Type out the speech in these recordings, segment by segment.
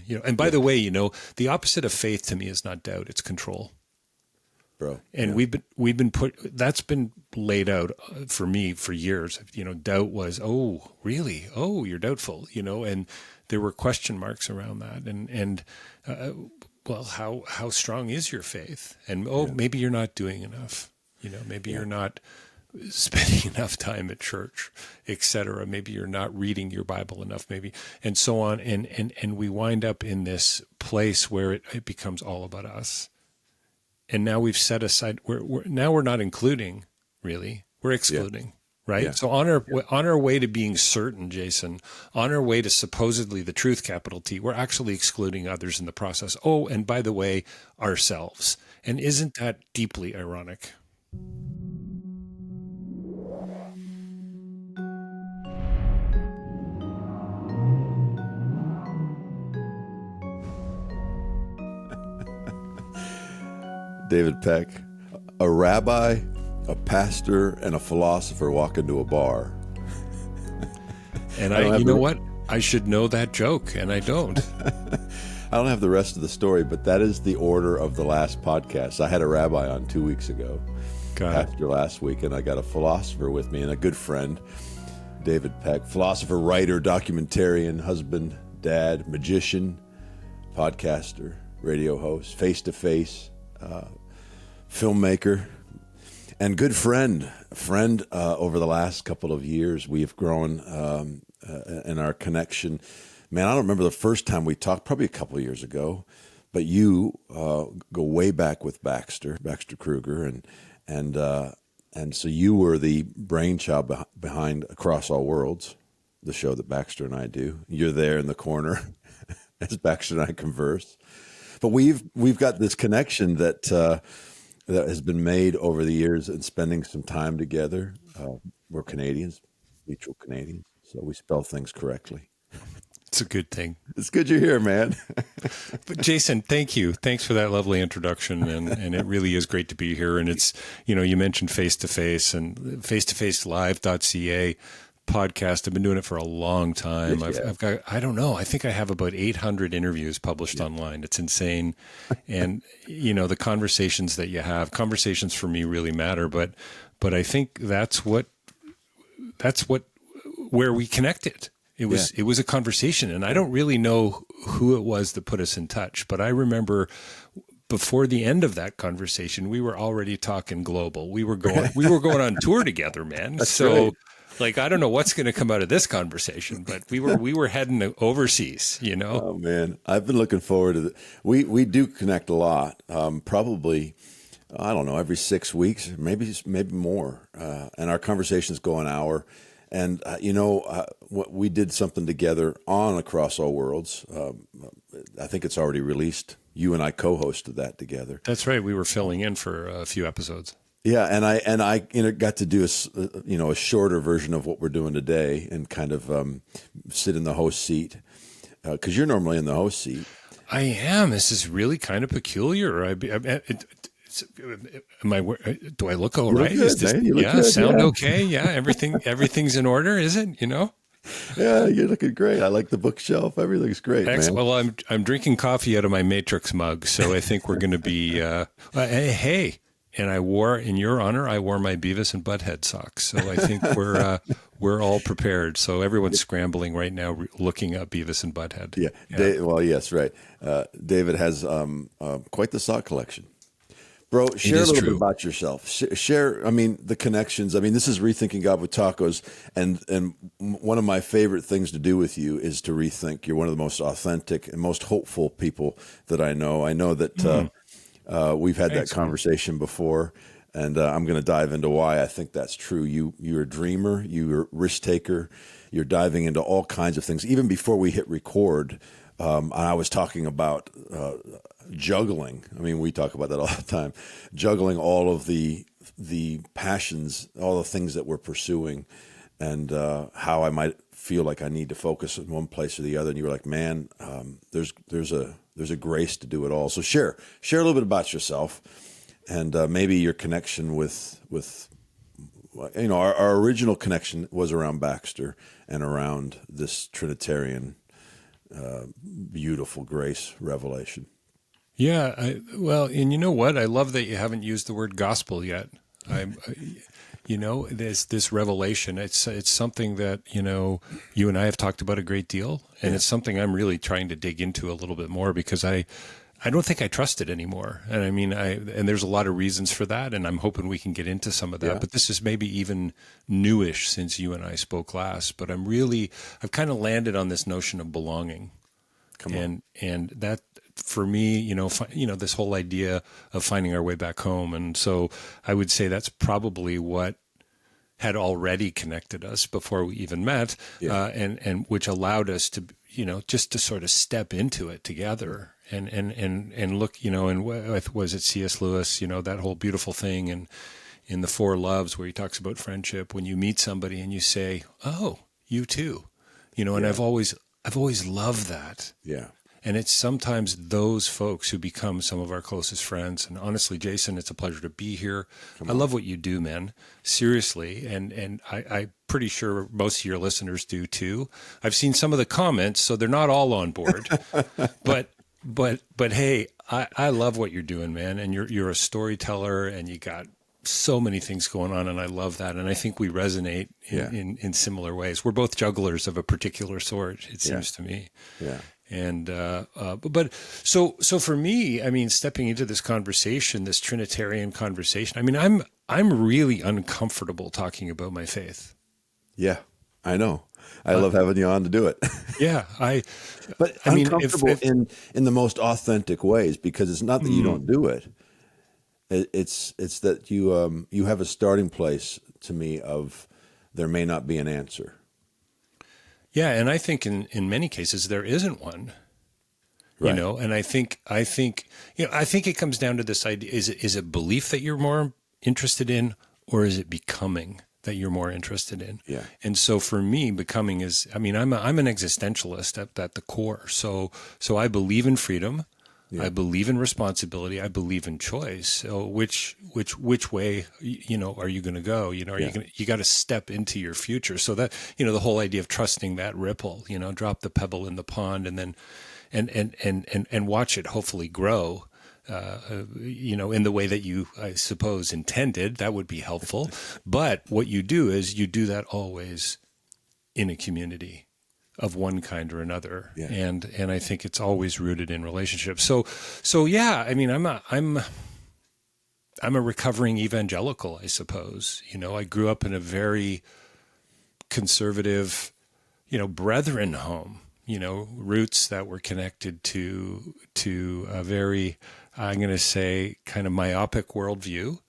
And by the way, the opposite of faith to me is not doubt; it's control. Bro. And we've been that's been laid out for me for years. Doubt was, oh, really? Oh, you're doubtful, and there were question marks around that. And well, how strong is your faith? And maybe you're not doing enough. Maybe you're not spending enough time at church, etc. Maybe you're not reading your Bible enough, maybe, and so on. And we wind up in this place where it becomes all about us. And now we've set aside, we're not including, really. We're excluding, right? Yeah. So on our way to being certain, Jason, on our way to supposedly the truth, capital T, we're actually excluding others in the process. Oh, and by the way, ourselves. And isn't that deeply ironic? David Peck, a rabbi, a pastor, and a philosopher walk into a bar. And you know what? I should know that joke, and I don't. I don't have the rest of the story, but that is the order of the last podcast. I had a rabbi on 2 weeks ago, pastor last week, and I got a philosopher with me and a good friend, David Peck, philosopher, writer, documentarian, husband, dad, magician, podcaster, radio host, face-to-face, filmmaker, and good friend. Over the last couple of years, we have grown in our connection. Man, I don't remember the first time we talked, probably a couple of years ago, but you go way back with Baxter Kruger, and so you were the brainchild behind Across All Worlds, the show that Baxter and I do. You're there in the corner as Baxter and I converse. But we've got this connection that has been made over the years and spending some time together. We're Canadians, mutual Canadians, so we spell things correctly. It's a good thing. It's good you're here, man. But Jason, thank you. Thanks for that lovely introduction, and it really is great to be here. And it's, you mentioned face-to-face and face-to-facelive.ca podcast. I've been doing it for a long time. Yes, I've got, I don't know, I think I have about 800 interviews published online. It's insane. And, the conversations that you have, conversations for me really matter, but I think that's where we connected. It was a conversation, and I don't really know who it was that put us in touch, but I remember before the end of that conversation, we were already talking global. We were going on tour together, man. That's so right. Like, I don't know what's going to come out of this conversation, but we were heading overseas, Oh man, I've been looking forward to it. We do connect a lot. Probably, I don't know, every 6 weeks, maybe more. And our conversations go an hour. And we did something together on Across All Worlds. I think it's already released. You and I co-hosted that together. That's right. We were filling in for a few episodes. Yeah, and I got to do a shorter version of what we're doing today, and kind of sit in the host seat, because you're normally in the host seat. I am. This is really kind of peculiar. Do I look all right? Good, Sound okay? Yeah, everything's in order, is it? Yeah, you're looking great. I like the bookshelf. Everything's great, excellent. Man. Well, I'm drinking coffee out of my Matrix mug, so I think we're going to be. Hey. And in your honor, I wore my Beavis and Butthead socks. So I think we're all prepared. So everyone's scrambling right now, looking up Beavis and Butthead. Yeah. Yes, right. David has quite the sock collection. Bro, share a little bit about yourself. Share, the connections. This is Rethinking God with Tacos, and one of my favorite things to do with you is to rethink. You're one of the most authentic and most hopeful people that I know. I know that. We've had that conversation before, and I'm going to dive into why I think that's true. You're a dreamer, you're a risk taker, you're diving into all kinds of things. Even before we hit record, I was talking about juggling. We talk about that all the time. Juggling all of the passions, all the things that we're pursuing, and how I might feel like I need to focus in one place or the other. And you were like, man, there's a grace to do it all. So share a little bit about yourself, and maybe your connection with our original connection was around Baxter and around this Trinitarian beautiful grace revelation. Yeah. Well, and you know what? I love that you haven't used the word gospel yet. There's this revelation. It's something that, you and I have talked about a great deal, and Yeah. it's something I'm really trying to dig into a little bit more because I don't think I trust it anymore. And I mean, and there's a lot of reasons for that, and I'm hoping we can get into some of that. Yeah. But this is maybe even newish since you and I spoke last. But I've kind of landed on this notion of belonging. Come on. And that for me, this whole idea of finding our way back home. And so I would say that's probably what had already connected us before we even met, Yeah. and which allowed us to, just to sort of step into it together and look, and was it C.S. Lewis, that whole beautiful thing and in the Four Loves where he talks about friendship, when you meet somebody and you say, "Oh, you too," and Yeah. I've always loved that. Yeah. And it's sometimes those folks who become some of our closest friends. And honestly, Jason, it's a pleasure to be here. I love what you do, man. Seriously. And I'm pretty sure most of your listeners do too. I've seen some of the comments, so they're not all on board. but hey, I love what you're doing, man. And you're a storyteller and you got so many things going on, and I love that. And I think we resonate in similar ways. We're both jugglers of a particular sort, it seems to me. Yeah. And but so for me, I mean, stepping into this conversation, this Trinitarian conversation, I mean, I'm really uncomfortable talking about my faith. Yeah. I know. I love having you on to do it. Yeah, But I mean, uncomfortable in the most authentic ways, because it's not that you don't do it. It's that you have a starting place to me of there may not be an answer. yeah, and I think in many cases there isn't one. Right. And I think it comes down to this idea: is it belief that you're more interested in, or is it becoming that you're more interested in? Yeah. And so for me, becoming is, I mean, I'm an existentialist at the core. So I believe in freedom. Yeah. I believe in responsibility. I believe in choice. So which way, are you going to go? You got to step into your future. So that, the whole idea of trusting that ripple, drop the pebble in the pond and then, and watch it hopefully grow, in the way that you, I suppose, intended. That would be helpful. But what you do is you do that always in a community of one kind or another. Yeah. And I think it's always rooted in relationships. So yeah, I mean, I'm a recovering evangelical, I suppose. I grew up in a very conservative, brethren home, roots that were connected to a very, I'm going to say, kind of myopic worldview,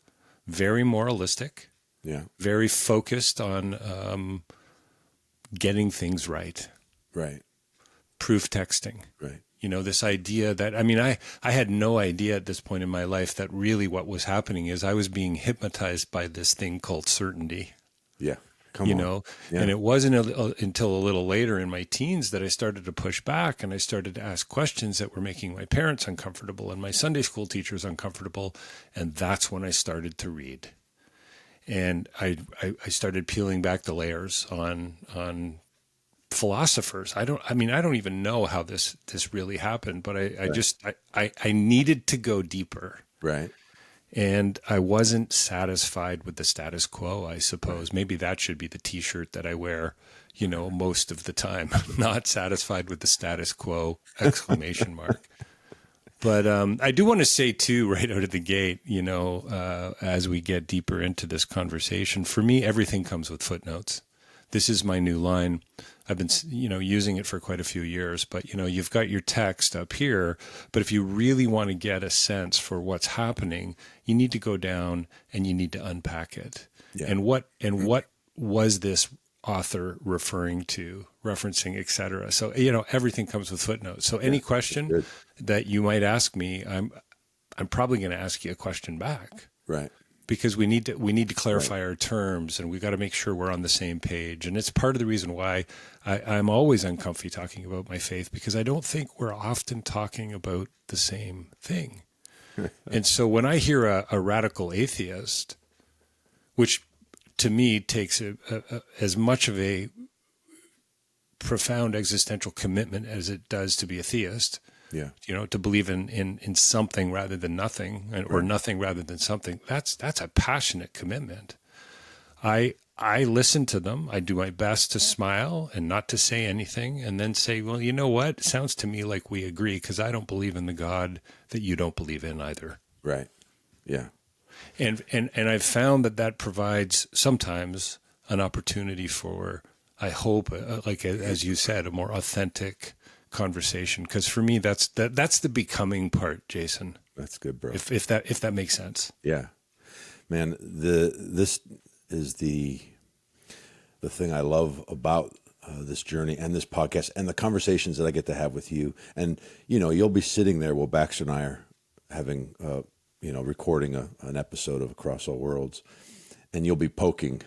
very moralistic, very focused on getting things right. Right. Proof texting. Right. This idea that, I mean, I had no idea at this point in my life that really what was happening is I was being hypnotized by this thing called certainty. Yeah. Come on. Yeah. And it wasn't until a little later in my teens that I started to push back and I started to ask questions that were making my parents uncomfortable and my Sunday school teachers uncomfortable. And that's when I started to read. And I started peeling back the layers on philosophers. I don't even know how this really happened, but I needed to go deeper. Right. And I wasn't satisfied with the status quo, I suppose. Maybe that should be the T-shirt that I wear, most of the time. Not satisfied with the status quo, ! But I do want to say, too, right out of the gate, as we get deeper into this conversation, for me, everything comes with footnotes. This is my new line. I've been, using it for quite a few years, but, you've got your text up here, but if you really want to get a sense for what's happening, you need to go down and you need to unpack it. Yeah. And what was this author referring to, referencing, et cetera? So, everything comes with footnotes. So any question that you might ask me, I'm probably going to ask you a question back. Right. Because we need to clarify our terms, and we've got to make sure we're on the same page. And it's part of the reason why I'm always uncomfy talking about my faith, because I don't think we're often talking about the same thing. And so when I hear a radical atheist, which to me takes as much of a profound existential commitment as it does to be a theist. Yeah. To believe in something rather than nothing, or nothing rather than something. That's a passionate commitment. I listen to them. I do my best to smile and not to say anything, and then say, well, you know what? It sounds to me like we agree, because I don't believe in the God that you don't believe in either. Right. Yeah. And I've found that provides sometimes an opportunity for, I hope, like as you said, a more authentic conversation. Because for me, that's the becoming part, Jason. That's good, bro. If that makes sense. Yeah, man. This is the thing I love about this journey and this podcast and the conversations that I get to have with you. And you'll be sitting there while Baxter and I are having recording an episode of Across All Worlds, and you'll be poking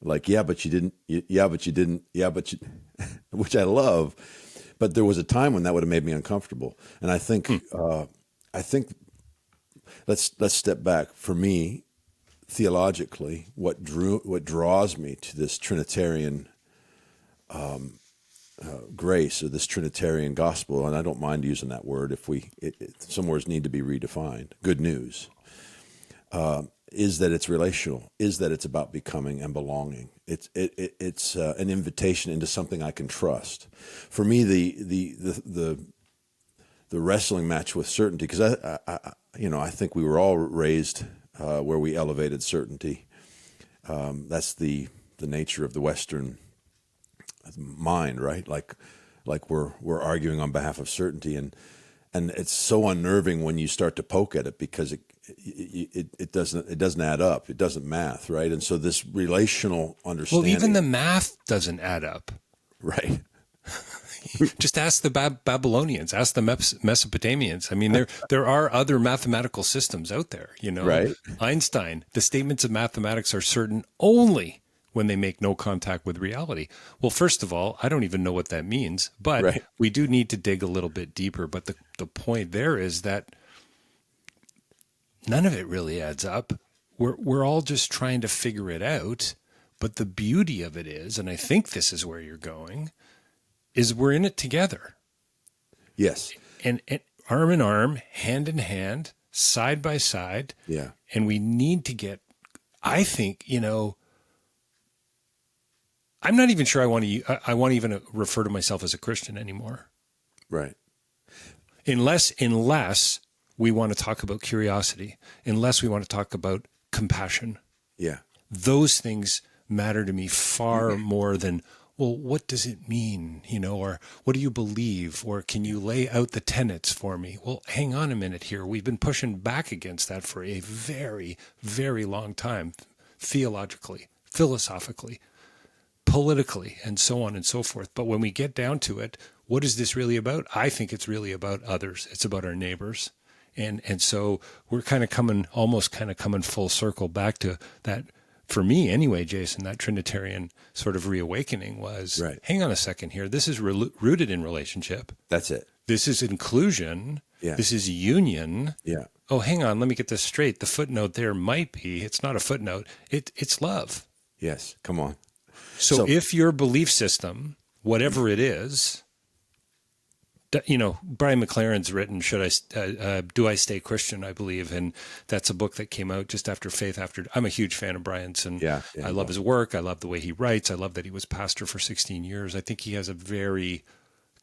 like, yeah, but you didn't, yeah, but you didn't, yeah, but you, which I love. But there was a time when that would have made me uncomfortable. And I think let's step back. For me, theologically, what draws me to this Trinitarian grace, or this Trinitarian gospel, and I don't mind using that word if some words need to be redefined. Good news is that it's relational, is that it's about becoming and belonging. It's an invitation into something I can trust. For me, the wrestling match with certainty, because I think we were all raised where we elevated certainty. That's the nature of the Western mind, right? Like we're arguing on behalf of certainty, and it's so unnerving when you start to poke at it, because it doesn't add up. It doesn't math, right? And so this relational understanding. Well, even the math doesn't add up, right? Just ask the Babylonians, ask the Mesopotamians. I mean, there are other mathematical systems out there, Right. Einstein, the statements of mathematics are certain only when they make no contact with reality. Well, first of all, I don't even know what that means, but we do need to dig a little bit deeper. But the point there is that none of it really adds up. We're all just trying to figure it out. But the beauty of it is, and I think this is where you're going, is we're in it together. Yes. And arm in arm, hand in hand, side by side. Yeah. And we need to get, I think, I'm not even sure I want to even refer to myself as a Christian anymore. Right. Unless we want to talk about curiosity, unless we want to talk about compassion. Yeah. Those things matter to me far more than, well, what does it mean? Or what do you believe? Or can you lay out the tenets for me? Well, hang on a minute here. We've been pushing back against that for a very, very long time, theologically, philosophically, politically, and so on and so forth. But when we get down to it, what is this really about? I think it's really about others. It's about our neighbors. And so we're almost coming full circle back to that. For me anyway, Jason, that Trinitarian sort of reawakening was, hang on a second here. This is rooted in relationship. That's it. This is inclusion. Yeah. This is union. Yeah. Oh, hang on. Let me get this straight. The footnote there might be, it's not a footnote. It's love. Yes. Come on. So if your belief system, whatever it is, Brian McLaren's written, Do I Stay Christian, I believe. And that's a book that came out just after Faith After. I'm a huge fan of Brian's, and I love his work. I love the way he writes. I love that he was pastor for 16 years. I think he has a very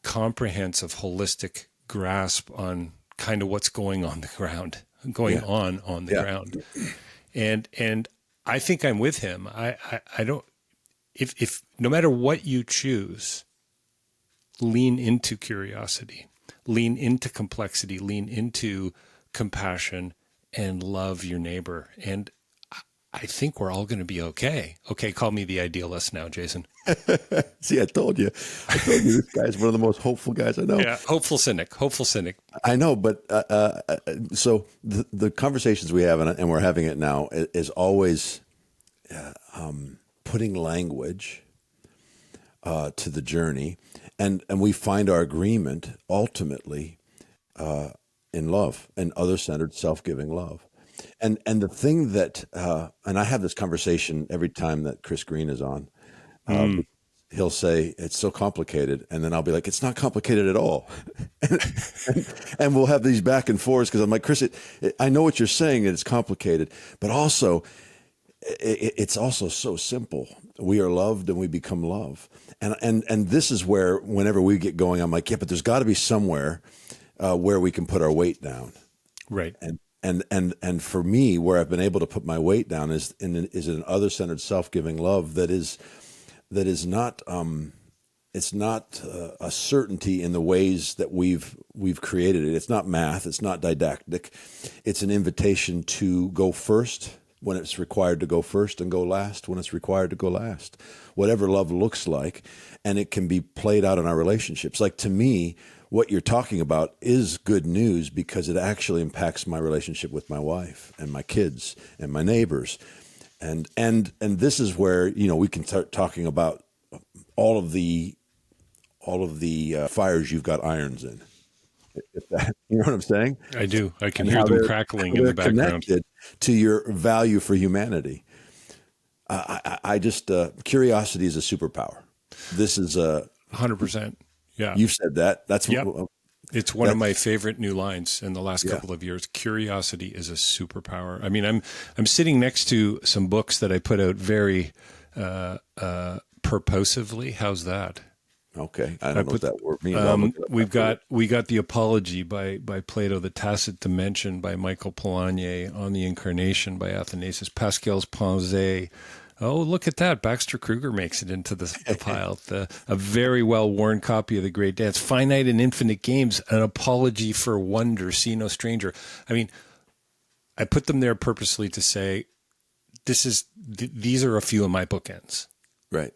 comprehensive, holistic grasp on kind of what's going on the ground, on the ground. And I think I'm with him. I don't, if no matter what you choose, lean into curiosity, lean into complexity, lean into compassion, and love your neighbor. And I think we're all going to be okay. Okay, call me the idealist now, Jason. See, I told you this guy's one of the most hopeful guys I know. Yeah, hopeful cynic. I know, but so the conversations we have, and we're having it now, is always putting language to the journey. And we find our agreement ultimately in love and other-centered, self-giving love. And the thing that, and I have this conversation every time that Chris Green is on. he'll say it's so complicated, and then I'll be like, it's not complicated at all, and we'll have these back and forths because I'm like, Chris, I know what you're saying, it's complicated, but also it's also so simple. We are loved and we become love, and this is where whenever we get going, I'm like, yeah, but there's got to be somewhere where we can put our weight down, right? And for me, where I've been able to put my weight down is in other-centered, self-giving love that is not it's not a certainty in the ways that we've created it. It's not math. It's not didactic. It's an invitation to go first when it's required to go first, and go last when it's required to go last. Whatever love looks like, and it can be played out in our relationships. Like, to me, what you're talking about is good news because it actually impacts my relationship with my wife and my kids and my neighbors. And this is where, we can start talking about all of the fires you've got irons in. If that, you know what I'm saying? I do. I can hear them crackling in the background. Connected to your value for humanity. I just curiosity is a superpower. This is 100%. Yeah, you've said that. That's yep. It's one of my favorite new lines in the last couple of years. Curiosity is a superpower. I mean, I'm sitting next to some books that I put out very purposively. How's that? Okay, I don't know what that word means. We got the Apology by Plato, the Tacit Dimension by Michael Polanyi, On the Incarnation by Athanasius, Pascal's Pensées. Oh, look at that! Baxter Kruger makes it into the pile. A very well-worn copy of The Great Dance, Finite and Infinite Games, An Apology for Wonder, See No Stranger. I mean, I put them there purposely to say, these are a few of my bookends. Right.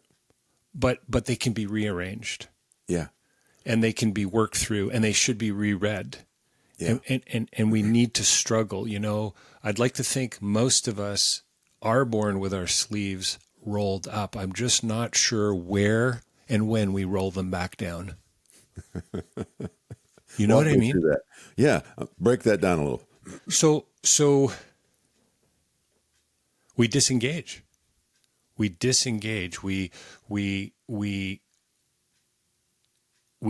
But they can be rearranged. Yeah. And they can be worked through, and they should be reread. Yeah. And we need to struggle. I'd like to think most of us are born with our sleeves rolled up. I'm just not sure where and when we roll them back down. You know what I mean? That. Yeah. Break that down a little. So we disengage. We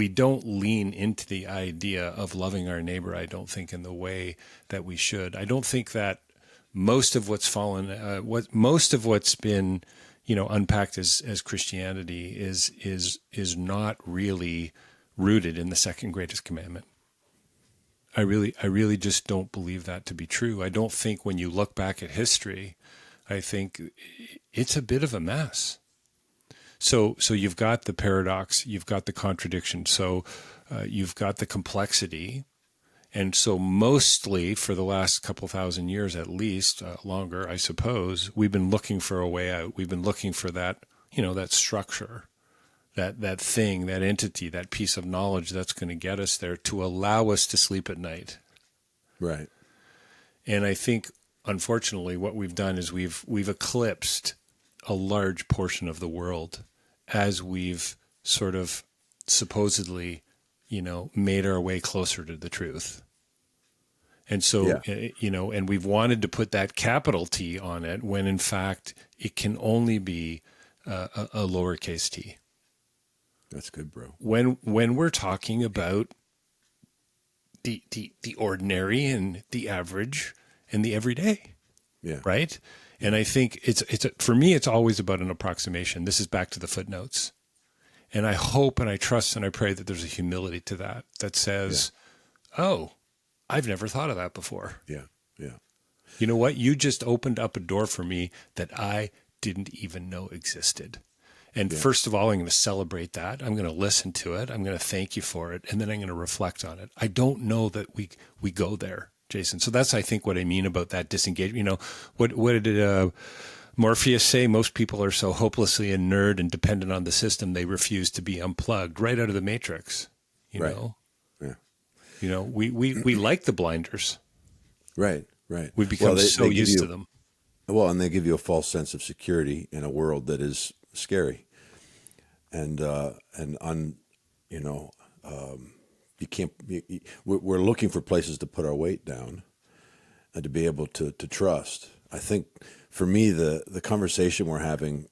don't lean into the idea of loving our neighbor, I don't think, in the way that we should. I don't think that most of what's been, unpacked as Christianity is not really rooted in the second greatest commandment. I really just don't believe that to be true. I don't think when you look back at history, I think it's a bit of a mess. So you've got the paradox, you've got the contradiction, so you've got the complexity. And so mostly for the last couple thousand years, at least, longer, I suppose, we've been looking for a way out. We've been looking for that, that structure, that thing, that entity, that piece of knowledge that's going to get us there to allow us to sleep at night. Right. And I think, unfortunately, what we've done is we've eclipsed a large portion of the world as we've sort of supposedly, made our way closer to the truth. And so, and we've wanted to put that capital T on it when in fact it can only be a lowercase t. That's good, bro. When we're talking about the ordinary and the average and the everyday. Yeah. Right. And I think for me, it's always about an approximation. This is back to the footnotes. And I hope and I trust and I pray that there's a humility to that says, oh, I've never thought of that before. Yeah. Yeah. You know what? You just opened up a door for me that I didn't even know existed. And first of all, I'm going to celebrate that. I'm going to listen to it. I'm going to thank you for it. And then I'm going to reflect on it. I don't know that we go there, Jason. So that's, I think, what I mean about that disengagement. What did Morpheus say? Most people are so hopelessly inert and dependent on the system, they refuse to be unplugged right out of the matrix. You know? Yeah. We like the blinders. Right, right. We've become so used to them. Well, and they give you a false sense of security in a world that is scary. You can't. We're looking for places to put our weight down and to be able to trust. I think for me, the conversation we're having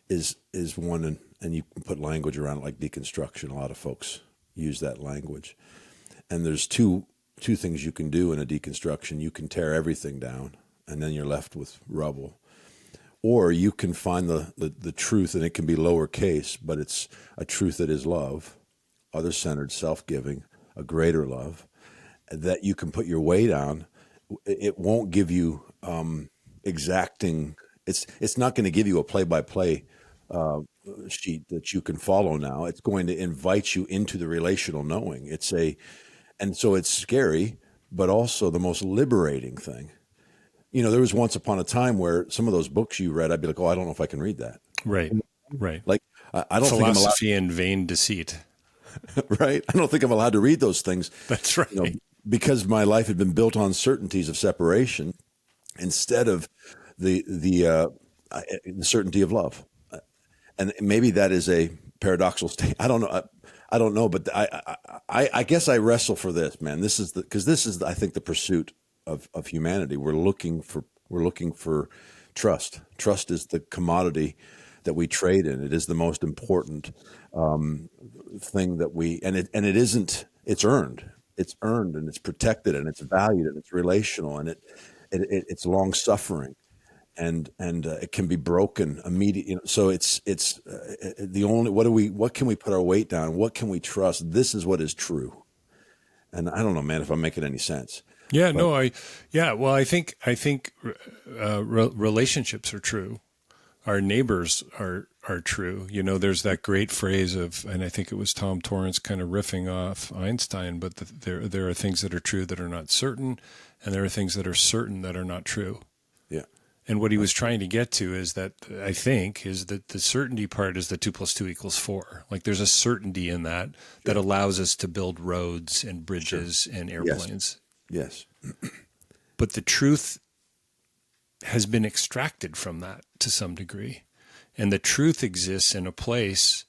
is one and you can put language around it like deconstruction. A lot of folks use that language. And there's two things you can do in a deconstruction. You can tear everything down, and then you're left with rubble. Or you can find the truth, and it can be lowercase, but it's a truth that is love, other-centered, self-giving, a greater love, that you can put your weight on. It won't give you exacting. It's not going to give you a play-by-play sheet that you can follow now. It's going to invite you into the relational knowing. And so it's scary, but also the most liberating thing. You know, there was once upon a time where some of those books you read, I'd be like, oh, I don't know if I can read that. Right. Right. Like, I don't think I'm allowed. Philosophy and vain deceit. Right. I don't think I'm allowed to read those things. That's right. You know, because my life had been built on certainties of separation instead of the certainty of love. And maybe that is a paradoxical state. I don't know. I don't know, but I guess I wrestle for this, man. This is I think the pursuit of humanity. We're looking for trust. Trust is the commodity that we trade in. It is the most important thing that it isn't. It's earned. It's earned, and it's protected, and it's valued, and it's relational, and it's long suffering, and it can be broken immediately. You know, so it's the only. What can we put our weight down? What can we trust? This is what is true. And I don't know, man, if I'm making any sense. Yeah, no, well, I think relationships are true. Our neighbors are true. You know, there's that great phrase of, and I think it was Tom Torrance kind of riffing off Einstein, but there are things that are true that are not certain, and there are things that are certain that are not true. Yeah. And what he was trying to get to is that, I think, is that the certainty part is that 2 + 2 = 4. Like there's a certainty in that allows us to build roads and bridges and airplanes. Yes. But the truth has been extracted from that to some degree. And the truth exists in a place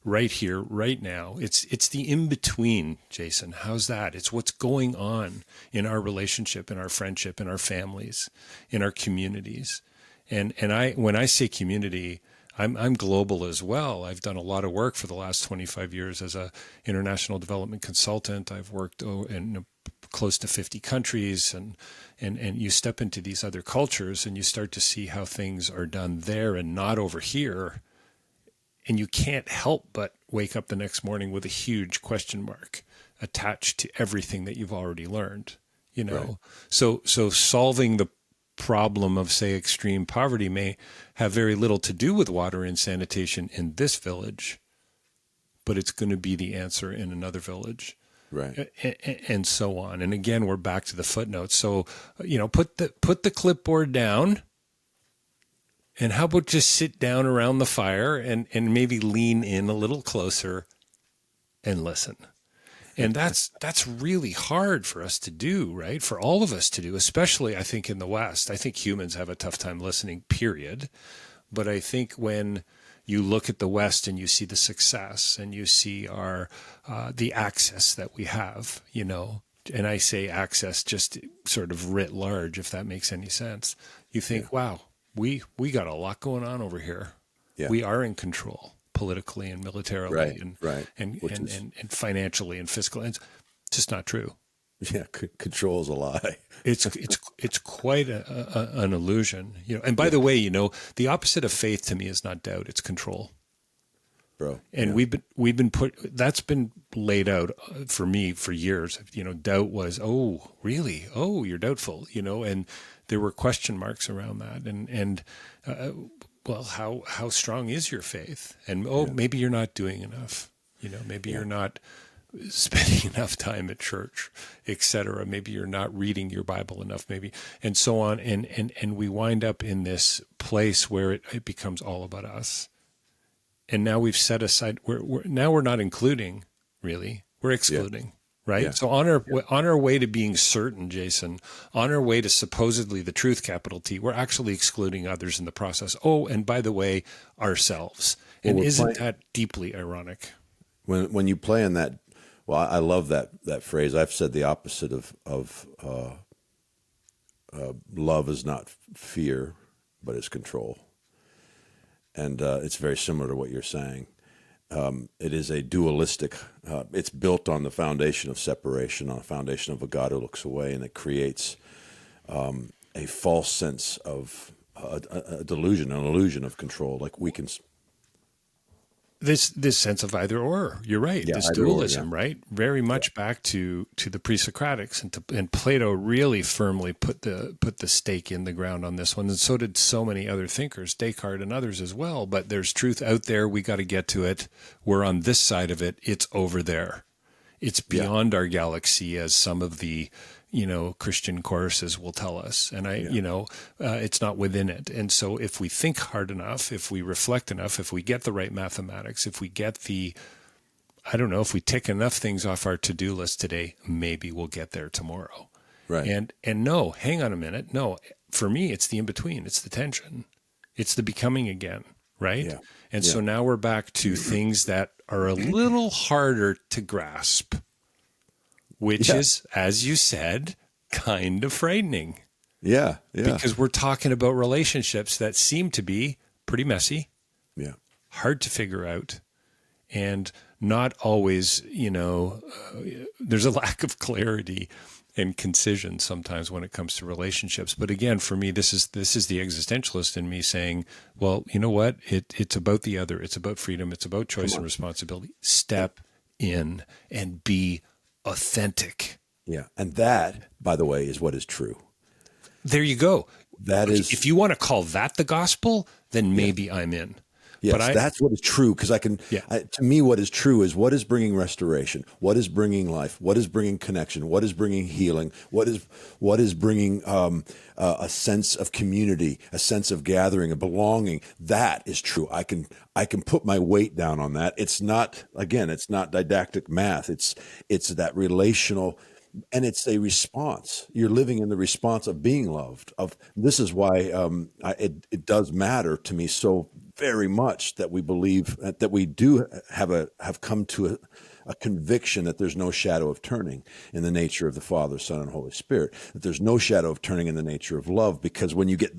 right here, right now. It's the in-between, Jason. How's that? It's what's going on in our relationship, in our friendship, in our families, in our communities. And when I say community, I'm global as well. I've done a lot of work for the last 25 years as a international development consultant. I've worked in close to 50 countries, and you step into these other cultures and you start to see how things are done there and not over here. And you can't help but wake up the next morning with a huge question mark attached to everything that you've already learned, you know? Right. So solving the problem of, say, extreme poverty may have very little to do with water and sanitation in this village, but it's going to be the answer in another village. Right. And so on. And again, we're back to the footnotes. So, you know, put the clipboard down, and how about just sit down around the fire and maybe lean in a little closer and listen. And that's really hard for us to do, right? For all of us to do, especially I think in the West. I think humans have a tough time listening, period. But I think when you look at the West and you see the success and you see our the access that we have, you know, and I say access just sort of writ large, if that makes any sense. You think, wow, we got a lot going on over here. Yeah. We are in control politically and militarily and financially and fiscally. It's just not true. Yeah, control is a lie. It's quite an illusion, you know. And by the way, you know, the opposite of faith to me is not doubt; it's control, bro. And we've been that's been laid out for me for years. You know, doubt was, oh, really? Oh, you're doubtful, you know, and there were question marks around that, and well, how strong is your faith? And maybe you're not doing enough, you know, maybe you're not spending enough time at church, etc. Maybe you're not reading your Bible enough, maybe, and so on. And we wind up in this place where it becomes all about us. And now we've set aside, we're not including, really, we're excluding, right? Yeah. So on our way to being certain, Jason, on our way to supposedly the truth, capital T, we're actually excluding others in the process. Oh, and by the way, ourselves. And isn't that deeply ironic? When you play in that, well, I love that phrase. I've said the opposite of love is not fear, but it's control. And it's very similar to what you're saying. it is a dualistic. It's built on the foundation of separation, on a foundation of a God who looks away, and it creates a false sense of a delusion, an illusion of control. Like we can. This sense of either or. You're right. Yeah, This either or, dualism, yeah. right? Very much back to the pre-Socratics, and Plato really firmly put the stake in the ground on this one, and so did so many other thinkers, Descartes and others as well. But there's truth out there. We got to get to it. We're on this side of it. It's over there. It's beyond our galaxy, as some of the Christian choruses will tell us. And it's not within it. And so if we think hard enough, if we reflect enough, if we get the right mathematics, if we get if we tick enough things off our to-do list today, maybe we'll get there tomorrow. Right. And no, hang on a minute. No, for me, it's the in-between. It's the tension. It's the becoming again. Right. Yeah. And so now we're back to things that are a little harder to grasp, which is, as you said, kind of frightening. Yeah. Because we're talking about relationships that seem to be pretty messy, hard to figure out, and not always, there's a lack of clarity and concision sometimes when it comes to relationships. But again, for me, this is the existentialist in me saying, well, you know what? It's about the other. It's about freedom. It's about choice and responsibility. Step in and be authentic. Yeah. And that, by the way, is what is true. There you go. That is, if you want to call that the gospel, then maybe I'm in. Yes, but that's what is true. Because to me, what is true is what is bringing restoration, what is bringing life, what is bringing connection, what is bringing healing, what is bringing a sense of community, a sense of gathering, a belonging. That is true. I can put my weight down on that. It's not didactic math. It's that relational. And it's a response. You're living in the response of being loved. This is why it does matter to me so very much that we believe that we do have come to a conviction that there's no shadow of turning in the nature of the Father, Son, and Holy Spirit. That there's no shadow of turning in the nature of love, because when you get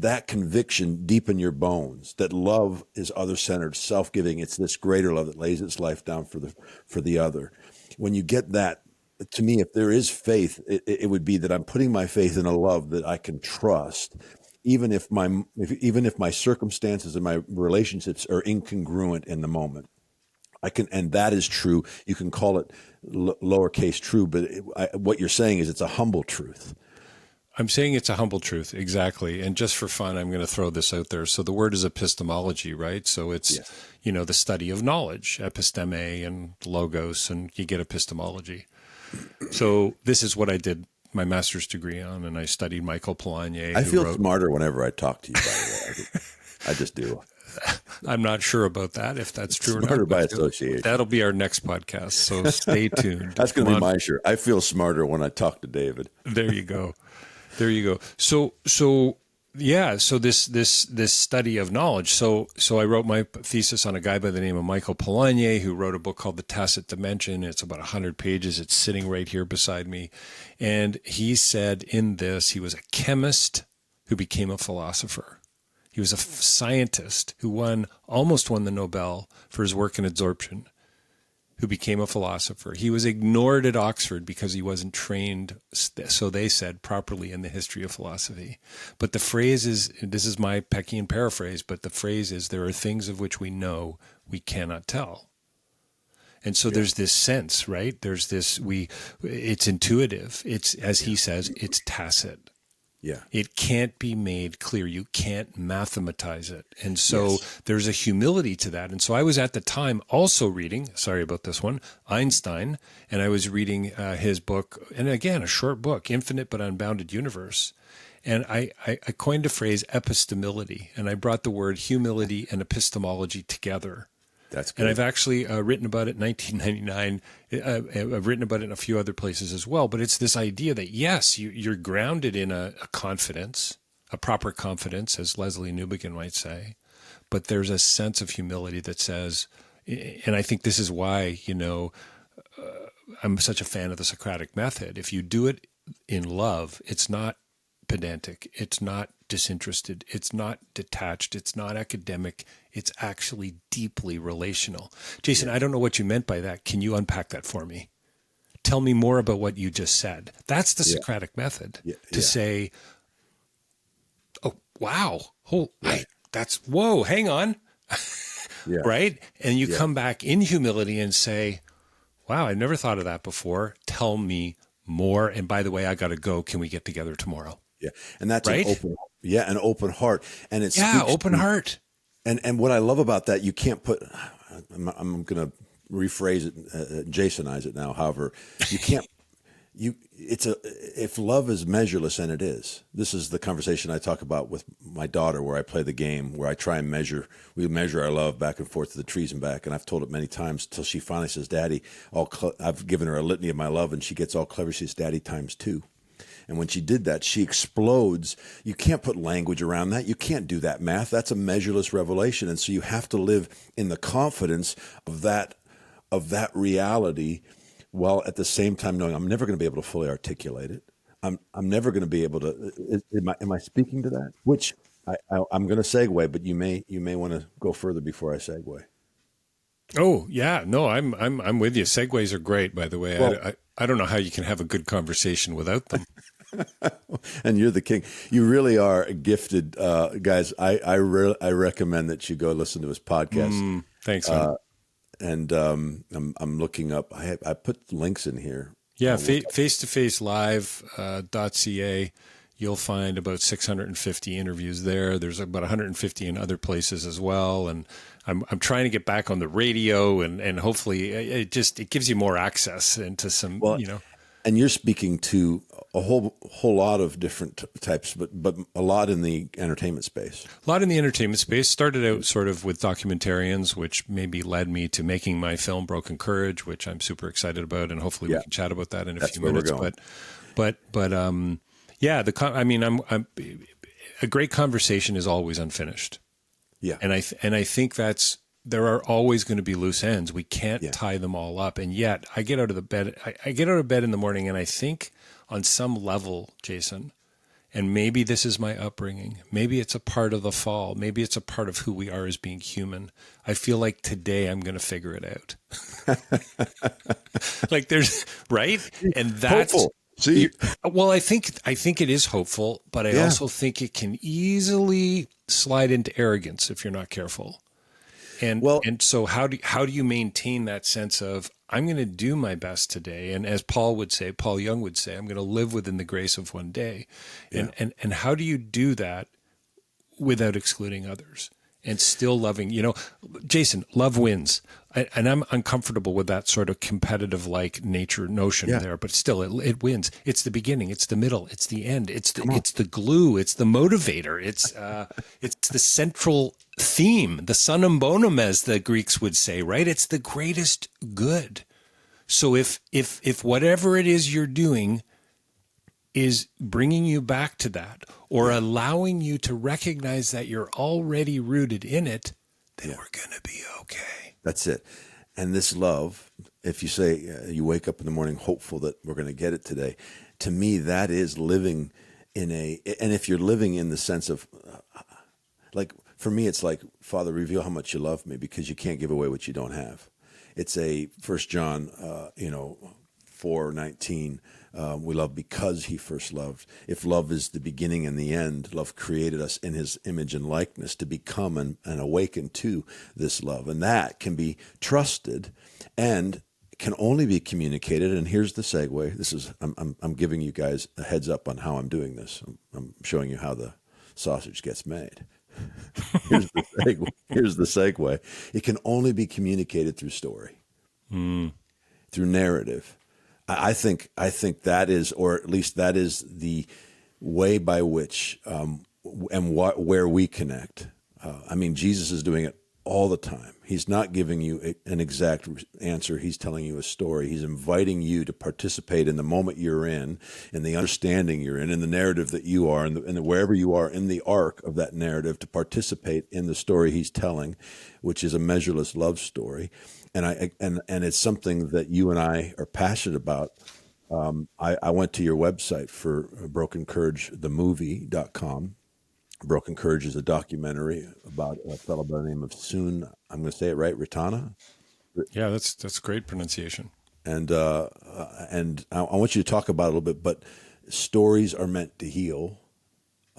that conviction deep in your bones that love is other-centered, self-giving, it's this greater love that lays its life down for the other. When you get that. To me, if there is faith, it would be that I'm putting my faith in a love that I can trust, even if my circumstances and my relationships are incongruent in the moment. And that is true. You can call it lowercase true, but what you're saying is it's a humble truth. I'm saying it's a humble truth, exactly. And just for fun, I'm going to throw this out there. So the word is epistemology, right? So it's the study of knowledge, episteme and logos, and you get epistemology. So this is what I did my master's degree on, and I studied Michael Polanyi. I feel smarter whenever I talk to you, by the way. I just do. I'm not sure about that, if that's true or not. Smarter by association. That'll be our next podcast, so stay tuned. That's going to be my shirt. I feel smarter when I talk to David. There you go. So this study of knowledge. So I wrote my thesis on a guy by the name of Michael Polanyi, who wrote a book called The Tacit Dimension. It's about 100 pages. It's sitting right here beside me. And he said in this, he was a chemist who became a philosopher. He was a scientist who almost won the Nobel for his work in adsorption, who became a philosopher. He was ignored at Oxford because he wasn't trained, so they said, properly in the history of philosophy. But the phrase is, this is my Peckian paraphrase, but the phrase is, there are things of which we know we cannot tell. And so there's this sense, right? There's this, it's intuitive. It's, as he says, it's tacit. Yeah. It can't be made clear. You can't mathematize it. And so there's a humility to that. And so I was at the time also reading, sorry about this one, Einstein, and I was reading his book, and again, a short book, Infinite but Unbounded Universe. And I coined a phrase, epistemility, and I brought the word humility and epistemology together. That's good. And I've actually written about it in 1999. I've written about it in a few other places as well. But it's this idea that, yes, you're grounded in a confidence, a proper confidence, as Leslie Newbegin might say. But there's a sense of humility that says, and I think this is why, I'm such a fan of the Socratic method. If you do it in love, it's not pedantic. It's not disinterested. It's not detached. It's not academic. It's actually deeply relational. Jason, I don't know what you meant by that. Can you unpack that for me? Tell me more about what you just said. That's the Socratic method, to say, oh, wow. Oh, whoa, hang on. Right? And you come back in humility and say, wow, I never thought of that before. Tell me more. And by the way, I got to go. Can we get together tomorrow? Yeah. And that's right? an open heart. And it's open heart. And what I love about that, you can't put, I'm going to rephrase it, Jasonize it now. However, you can't, if love is measureless, and it is, this is the conversation I talk about with my daughter, where I play the game, where I try and we measure our love back and forth to the trees and back. And I've told it many times till she finally says, Daddy, I've given her a litany of my love, and she gets all clever. She says, Daddy times 2. And when she did that, she explodes. You can't put language around that. You can't do that math. That's a measureless revelation. And so you have to live in the confidence of that reality, while at the same time knowing I'm never going to be able to fully articulate it. I'm never going to be able to. Am I speaking to that? Which I'm going to segue, but you may want to go further before I segue. Oh yeah, no, I'm with you. Segues are great, by the way. Well, I don't know how you can have a good conversation without them. And you're the king. You really are gifted, guys. I recommend that you go listen to his podcast. Thanks, man. And I'm looking up. I put links in here. Yeah, face-to-face-live.ca. You'll find about 650 interviews there. There's about 150 in other places as well. And I'm trying to get back on the radio, and hopefully it gives you more access into some, And you're speaking to a whole lot of different types, but a lot in the entertainment space. A lot in the entertainment space. Started out sort of with documentarians, which maybe led me to making my film Broken Courage, which I'm super excited about, and hopefully we can chat about that in a few minutes. But a great conversation is always unfinished. Yeah, and I think there are always going to be loose ends. We can't tie them all up. And yet I get out of the bed. I get out of bed in the morning, and I think on some level, Jason, and maybe this is my upbringing, maybe it's a part of the fall, maybe it's a part of who we are as being human. I feel like today I'm going to figure it out. Like there's, right? And that's hopeful. See, well, I think it is hopeful, but I also think it can easily slide into arrogance if you're not careful. And so how do you maintain that sense of, I'm going to do my best today, and as Paul Young would say, I'm going to live within the grace of one day. And how do you do that without excluding others and still loving? Jason, love wins, and I'm uncomfortable with that sort of competitive like nature notion there, but still it wins. It's the beginning, it's the middle, it's the end, it's the glue, it's the motivator, it's the central theme, the sunum bonum, as the Greeks would say, right? It's the greatest good. So if whatever it is you're doing is bringing you back to that, or allowing you to recognize that you're already rooted in it, then we're going to be okay. That's it. And this love, if you say you wake up in the morning hopeful that we're going to get it today, to me, that is living and if you're living in the sense of, like, for me, it's like, Father, reveal how much you love me, because you can't give away what you don't have. It's a 1 John, 4:19. We love because he first loved. If love is the beginning and the end, love created us in his image and likeness to become and awaken to this love. And that can be trusted and can only be communicated. And here's the segue. This is, I'm giving you guys a heads up on how I'm doing this. I'm showing you how the sausage gets made. Here's the segue. It can only be communicated through story, through narrative. I think that is, or at least that is the way by which where we connect. Jesus is doing it all the time. He's not giving you an exact answer. He's telling you a story. He's inviting you to participate in the moment you're in the understanding you're in the narrative that you are, and wherever you are in the arc of that narrative, to participate in the story he's telling, which is a measureless love story. And it's something that you and I are passionate about I went to your website for Broken Courage, the movie.com. Broken Courage is a documentary about a fellow by the name of Soon, I'm going to say it right, Ritana. Yeah, that's great pronunciation. And I want you to talk about it a little bit, but stories are meant to heal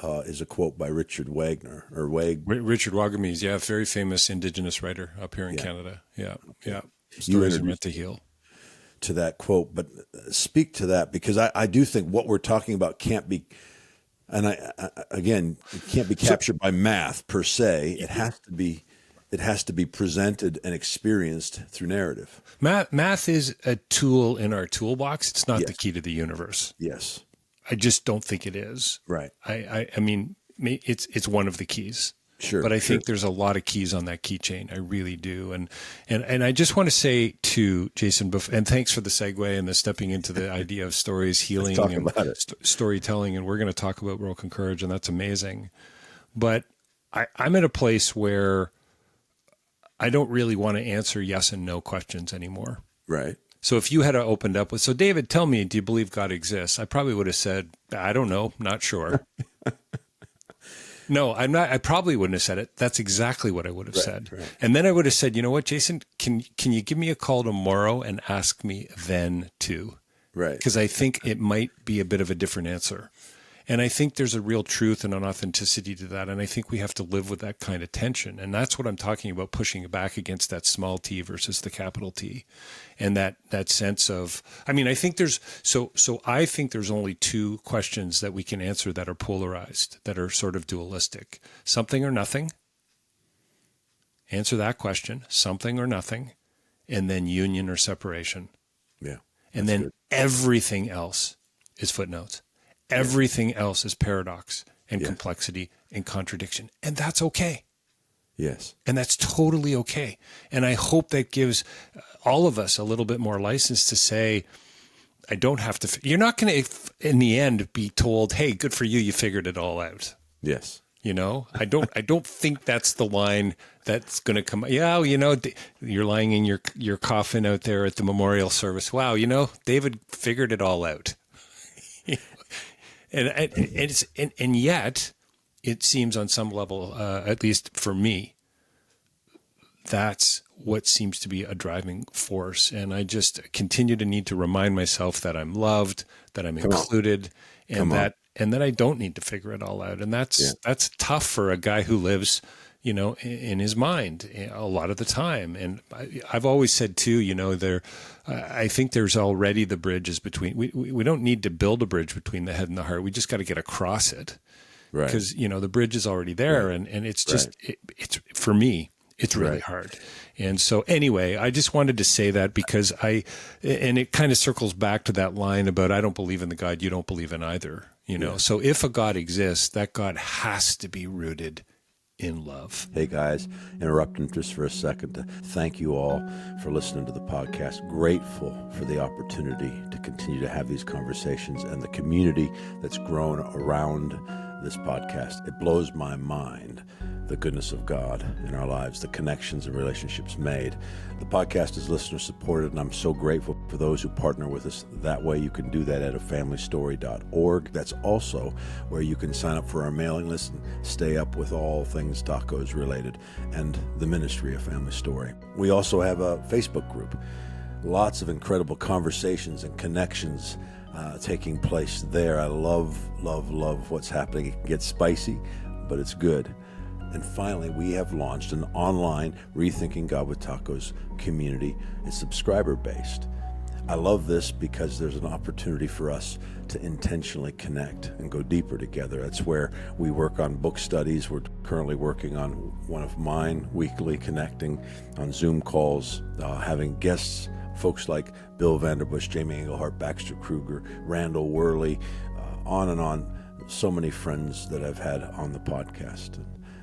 is a quote by Richard Wagner or Richard Wagamese, yeah, very famous Indigenous writer up here in Yeah. Canada. Yeah, yeah. You Stories are meant introduced to heal. to that quote, but speak to that because I do think what we're talking about can't be, and again, it can't be captured by math per se. It has to be presented and experienced through narrative. Math is a tool in our toolbox. It's not the Yes. key to the universe. Yes. I just don't think it is. Right. I mean, it's one of the keys. Sure. But I sure. think there's a lot of keys on that keychain. I really do. And I just want to say to Jason, and thanks for the segue and the stepping into the idea of stories, healing, talk and about it. Storytelling. And we're going to talk about Broken Courage, and that's amazing. But I'm at a place where I don't really want to answer yes and no questions anymore. Right. So if you had opened up with, so David, tell me, do you believe God exists? I probably would have said, I don't know, not sure. No, I'm not. I probably wouldn't have said it. That's exactly what I would have said. Right. And then I would have said, you know what, Jason, can you give me a call tomorrow and ask me then too? Right. Because I think it might be a bit of a different answer. And I think there's a real truth and an authenticity to that. And I think we have to live with that kind of tension. And that's what I'm talking about, pushing back against that small t versus the capital T. And that sense of, I mean, I think I think there's only two questions that we can answer that are polarized, that are sort of dualistic. Something or nothing. Answer that question, something or nothing. And then union or separation. Yeah. And then everything else is footnotes. Everything else is paradox and complexity and contradiction. And that's okay. Yes. And that's totally okay. And I hope that gives all of us a little bit more license to say, I don't have to, you're not going to, in the end, be told, hey, good for you, you figured it all out. Yes. You know, I don't think that's the line that's going to come. Yeah, you know, you're lying in your coffin out there at the memorial service. Wow, you know, David figured it all out. And yet, it seems on some level, at least for me, that's what seems to be a driving force. And I just continue to need to remind myself that I'm loved, that I'm included, and that I don't need to figure it all out. And that's tough for a guy who lives, you know, in his mind a lot of the time. And I've always said too, you know, I think there's already the bridges between, we don't need to build a bridge between the head and the heart. We just got to get across it. Right. Because, you know, the bridge is already there. Right. And it's just, it's for me, it's really hard. And so anyway, I just wanted to say that because and it kind of circles back to that line about, I don't believe in the God you don't believe in either. You know, so if a God exists, that God has to be rooted in love. Hey guys, interrupting just for a second to thank you all for listening to the podcast. Grateful for the opportunity to continue to have these conversations and the community that's grown around this podcast. It blows my mind, the goodness of God in our lives, the connections and relationships made. The podcast is listener supported, and I'm so grateful for those who partner with us that way. You can do that at afamilystory.org. That's also where you can sign up for our mailing list and stay up with all things tacos related and the ministry of Family Story. We also have a Facebook group. Lots of incredible conversations and connections taking place there. I love what's happening. It can get spicy, but it's good. And finally, we have launched an online Rethinking God with Tacos community. It's subscriber-based. I love this because there's an opportunity for us to intentionally connect and go deeper together. That's where we work on book studies. We're currently working on one of mine, weekly connecting on Zoom calls, having guests, folks like Bill Vanderbush, Jamie Engelhart, Baxter Kruger, Randall Worley, on and on. So many friends that I've had on the podcast.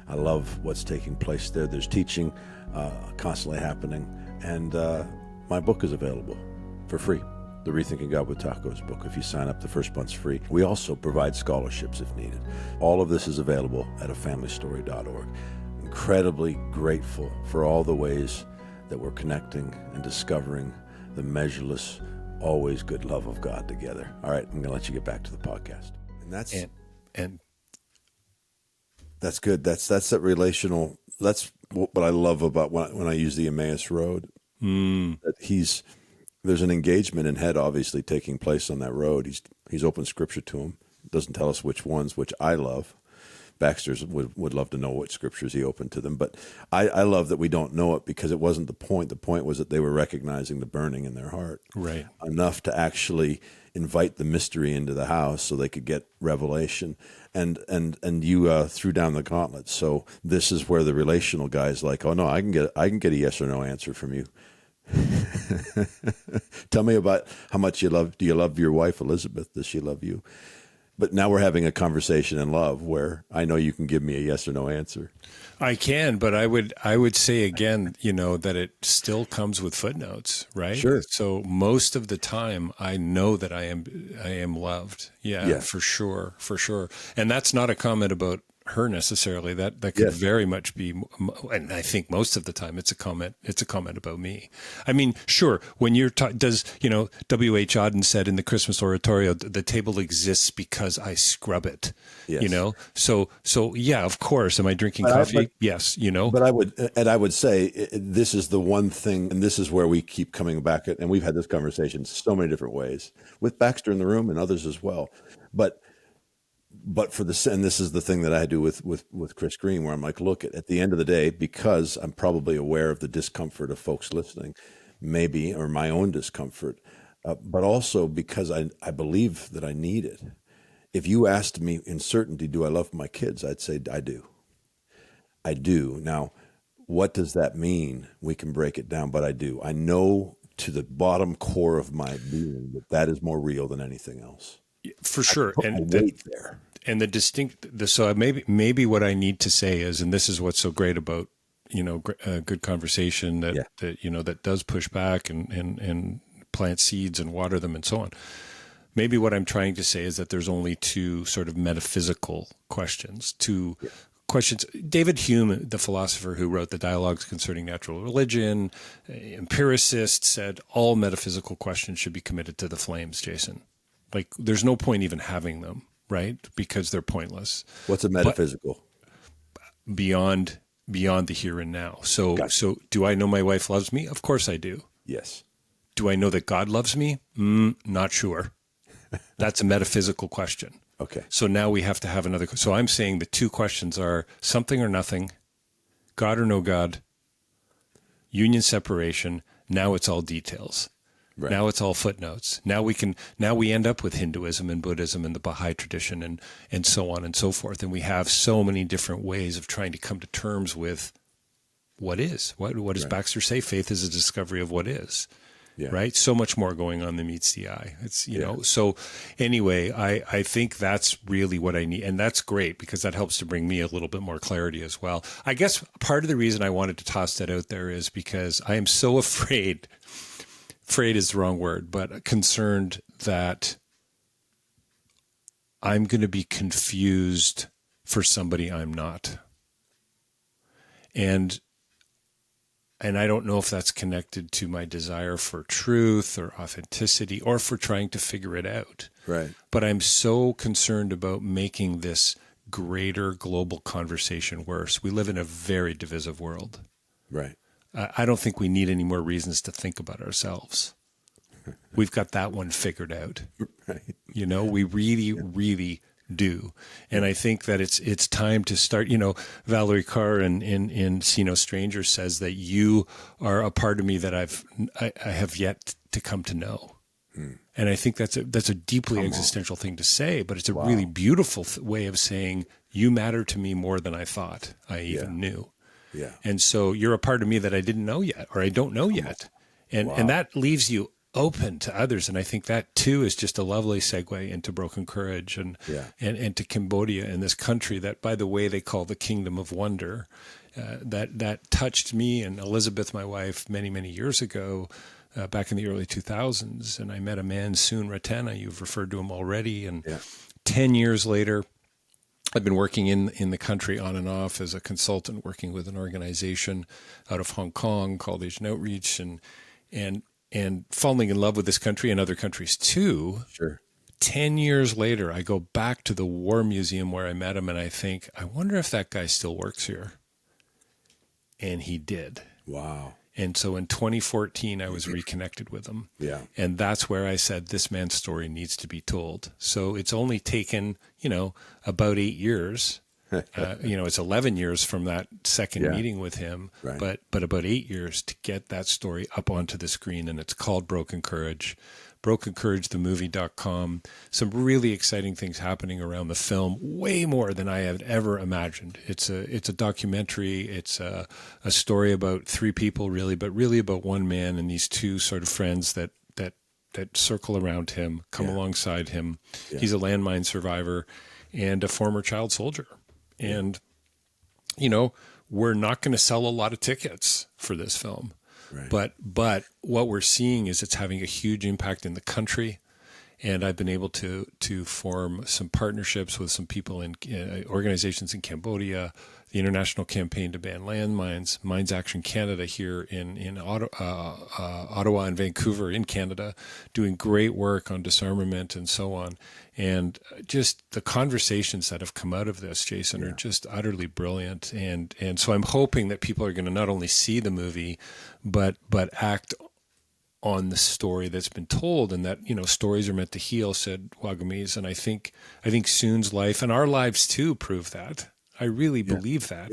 I love what's taking place there. There's teaching constantly happening. And my book is available for free. The Rethinking God with Tacos book. If you sign up, the first month's free. We also provide scholarships if needed. All of this is available at afamilystory.org. Incredibly grateful for all the ways that we're connecting and discovering the measureless always good love of God together. All right, I'm going to let you get back to the podcast. And and that's good. That's that relational. That's what I love about when I use the Emmaus Road. That there's an engagement in head obviously taking place on that road. He's opened scripture to him. Doesn't tell us which ones, which I love. Baxter's would love to know what scriptures he opened to them. But I love that we don't know it because it wasn't the point. The point was that they were recognizing the burning in their heart. Right. Enough to actually invite the mystery into the house so they could get revelation. And you threw down the gauntlet. So this is where the relational guy's like, oh no, I can get a yes or no answer from you. Tell me about how much do you love your wife, Elizabeth? Does she love you? But now we're having a conversation in love where I know you can give me a yes or no answer. I can, but I would say again, that it still comes with footnotes, right? Sure. So most of the time I know that I am loved. Yeah, for sure. And that's not a comment about her necessarily. That could very much be, and I think most of the time it's a comment about me. I mean, sure, when you're W.H. Auden said in the Christmas oratorio, the table exists because I scrub it. Yes. So yeah, of course. Am I drinking coffee? Yes. But I would say this is the one thing, and this is where we keep coming back at, and we've had this conversation so many different ways with Baxter in the room and others as well. But for and this is the thing that I do with Chris Green, where I'm like, look, at the end of the day, because I'm probably aware of the discomfort of folks listening, maybe, or my own discomfort, but also because I believe that I need it. If you asked me in certainty, do I love my kids? I'd say I do. I do. Now, what does that mean? We can break it down, but I do. I know to the bottom core of my being that is more real than anything else. For sure. And weight there. And so maybe what I need to say is, and this is what's so great about, good conversation that does push back and plant seeds and water them and so on. Maybe what I'm trying to say is that there's only two sort of metaphysical questions, questions. David Hume, the philosopher who wrote the Dialogues Concerning Natural Religion, empiricist, said all metaphysical questions should be committed to the flames, Jason. Like, there's no point even having them, right? Because they're pointless. What's a metaphysical? But beyond the here and now. So, Gotcha. So do I know my wife loves me? Of course I do. Yes. Do I know that God loves me? Not sure. That's a metaphysical question. Okay. So now we have to have another. So I'm saying the two questions are something or nothing, God or no God, union separation. Now it's all details. Right. Now it's all footnotes. Now we end up with Hinduism and Buddhism and the Baha'i tradition and so on and so forth. And we have so many different ways of trying to come to terms with what is. What does Baxter say? Faith is a discovery of what is. Yeah. Right? So much more going on than meets the eye. It's, know, so anyway, I think that's really what I need. And that's great because that helps to bring me a little bit more clarity as well. I guess part of the reason I wanted to toss that out there is because I am so afraid is the wrong word, but concerned that I'm going to be confused for somebody I'm not. And I don't know if that's connected to my desire for truth or authenticity or for trying to figure it out. Right. But I'm so concerned about making this greater global conversation worse. We live in a very divisive world. Right. I don't think we need any more reasons to think about ourselves. We've got that one figured out. Right. We really, really do. And I think that it's time to start, Valerie Carr in See No Stranger says that you are a part of me that I have yet to come to know. And I think that's a deeply existential thing to say, but it's a really beautiful way of saying you matter to me more than I thought I even knew. Yeah. And so you're a part of me that I didn't know yet, or I don't know yet. And that leaves you open to others. And I think that too is just a lovely segue into Broken Courage and to Cambodia and this country that, by the way, they call the Kingdom of Wonder, that touched me and Elizabeth, my wife, many, many years ago, back in the early 2000s. And I met a man, Soon Ratana, you've referred to him already. And 10 years later, I've been working in the country on and off as a consultant, working with an organization out of Hong Kong called Asian Outreach. And and falling in love with this country and other countries too. Sure. 10 years later, I go back to the War Museum where I met him, and I think, I wonder if that guy still works here. And he did. Wow. And so in 2014, I was reconnected with him. Yeah. And that's where I said, this man's story needs to be told. So it's only taken, about 8 years. It's 11 years from that second meeting with him, right. but about 8 years to get that story up onto the screen. And it's called Broken Courage. BrokenCourageTheMovie.com. Some really exciting things happening around the film, way more than I had ever imagined. It's a documentary. It's a story about three people, really, but really about one man and these two sort of friends that circle around him, come alongside him. Yeah. He's a landmine survivor and a former child soldier. And, we're not going to sell a lot of tickets for this film. Right. But what we're seeing is it's having a huge impact in the country, and I've been able to form some partnerships with some people in organizations in Cambodia, the International Campaign to Ban Landmines, Mines Action Canada here in Ottawa and Vancouver in Canada, doing great work on disarmament and so on. And just the conversations that have come out of this, Jason, are just utterly brilliant. And so I'm hoping that people are going to not only see the movie, but act on the story that's been told, and that, stories are meant to heal, said Wagamese. And I think Soon's life and our lives too prove that. I really believe that,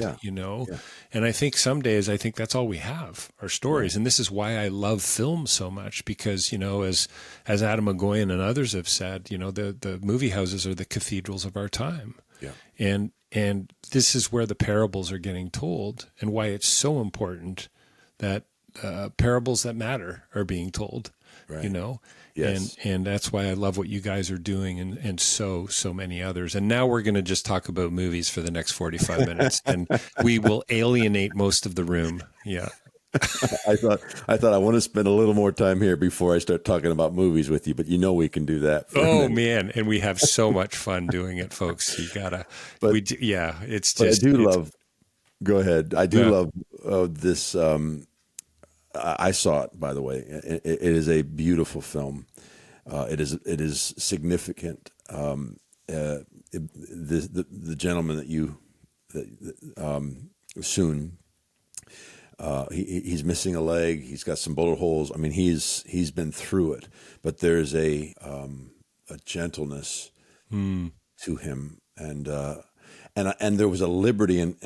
and I think some days, that's all we have, our stories. Right. And this is why I love film so much, because, as Adam McGoyan and others have said, the movie houses are the cathedrals of our time. Yeah. And this is where the parables are getting told, and why it's so important that parables that matter are being told, Yes. And that's why I love what you guys are doing, and so many others. And now we're going to just talk about movies for the next 45 minutes, and we will alienate most of the room. Yeah. I thought I want to spend a little more time here before I start talking about movies with you, but we can do that. Oh man. And we have so much fun doing it, folks. You gotta, it's just, go ahead. I do love this, I saw it, by the way. It is a beautiful film. It is significant. The gentleman Soon, he's missing a leg. He's got some bullet holes. I mean, he's been through it, but there's a gentleness to him, and there was a liberty in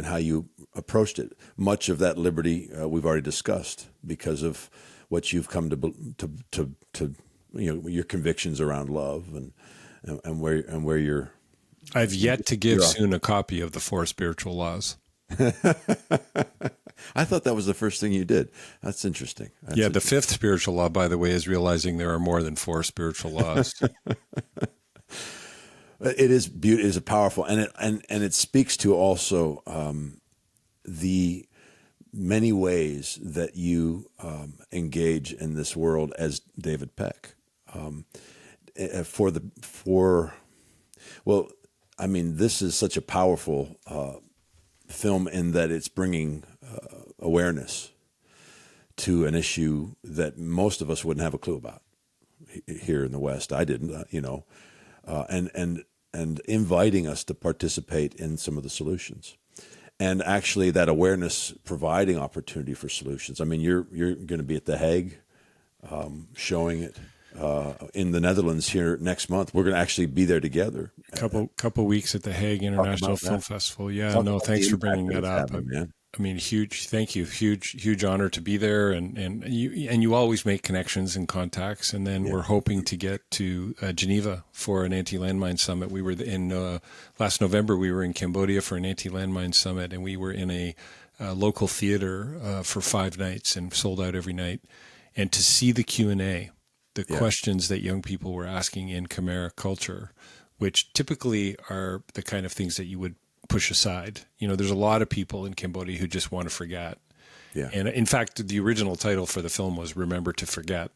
how you approached it. Much of that liberty we've already discussed, because of what you've come to your convictions around love and where you're. I've yet to give Soon a copy of the 4 Spiritual Laws. I thought that was the first thing you did. That's interesting. The 5th spiritual law, by the way, is realizing there are more than 4 spiritual laws. It is beautiful. It is powerful, and it speaks to also the many ways that you engage in this world as David Peck. This is such a powerful film in that it's bringing awareness to an issue that most of us wouldn't have a clue about here in the West. I didn't, and inviting us to participate in some of the solutions, and actually that awareness providing opportunity for solutions. I mean, you're going to be at The Hague, showing it in the Netherlands here next month. We're going to actually be there together. Couple weeks at the Hague International Film Festival. Yeah, thanks for bringing that up. Man. I mean, thank you. Huge honor to be there. And you always make connections and contacts. And then we're hoping to get to Geneva for an anti-landmine summit. We were last November, we were in Cambodia for an anti-landmine summit, and we were in a local theater for 5 nights and sold out every night. And to see the Q&A, the questions that young people were asking in Khmer culture, which typically are the kind of things that you would push aside. There's a lot of people in Cambodia who just want to forget. Yeah. And in fact, the original title for the film was Remember to Forget.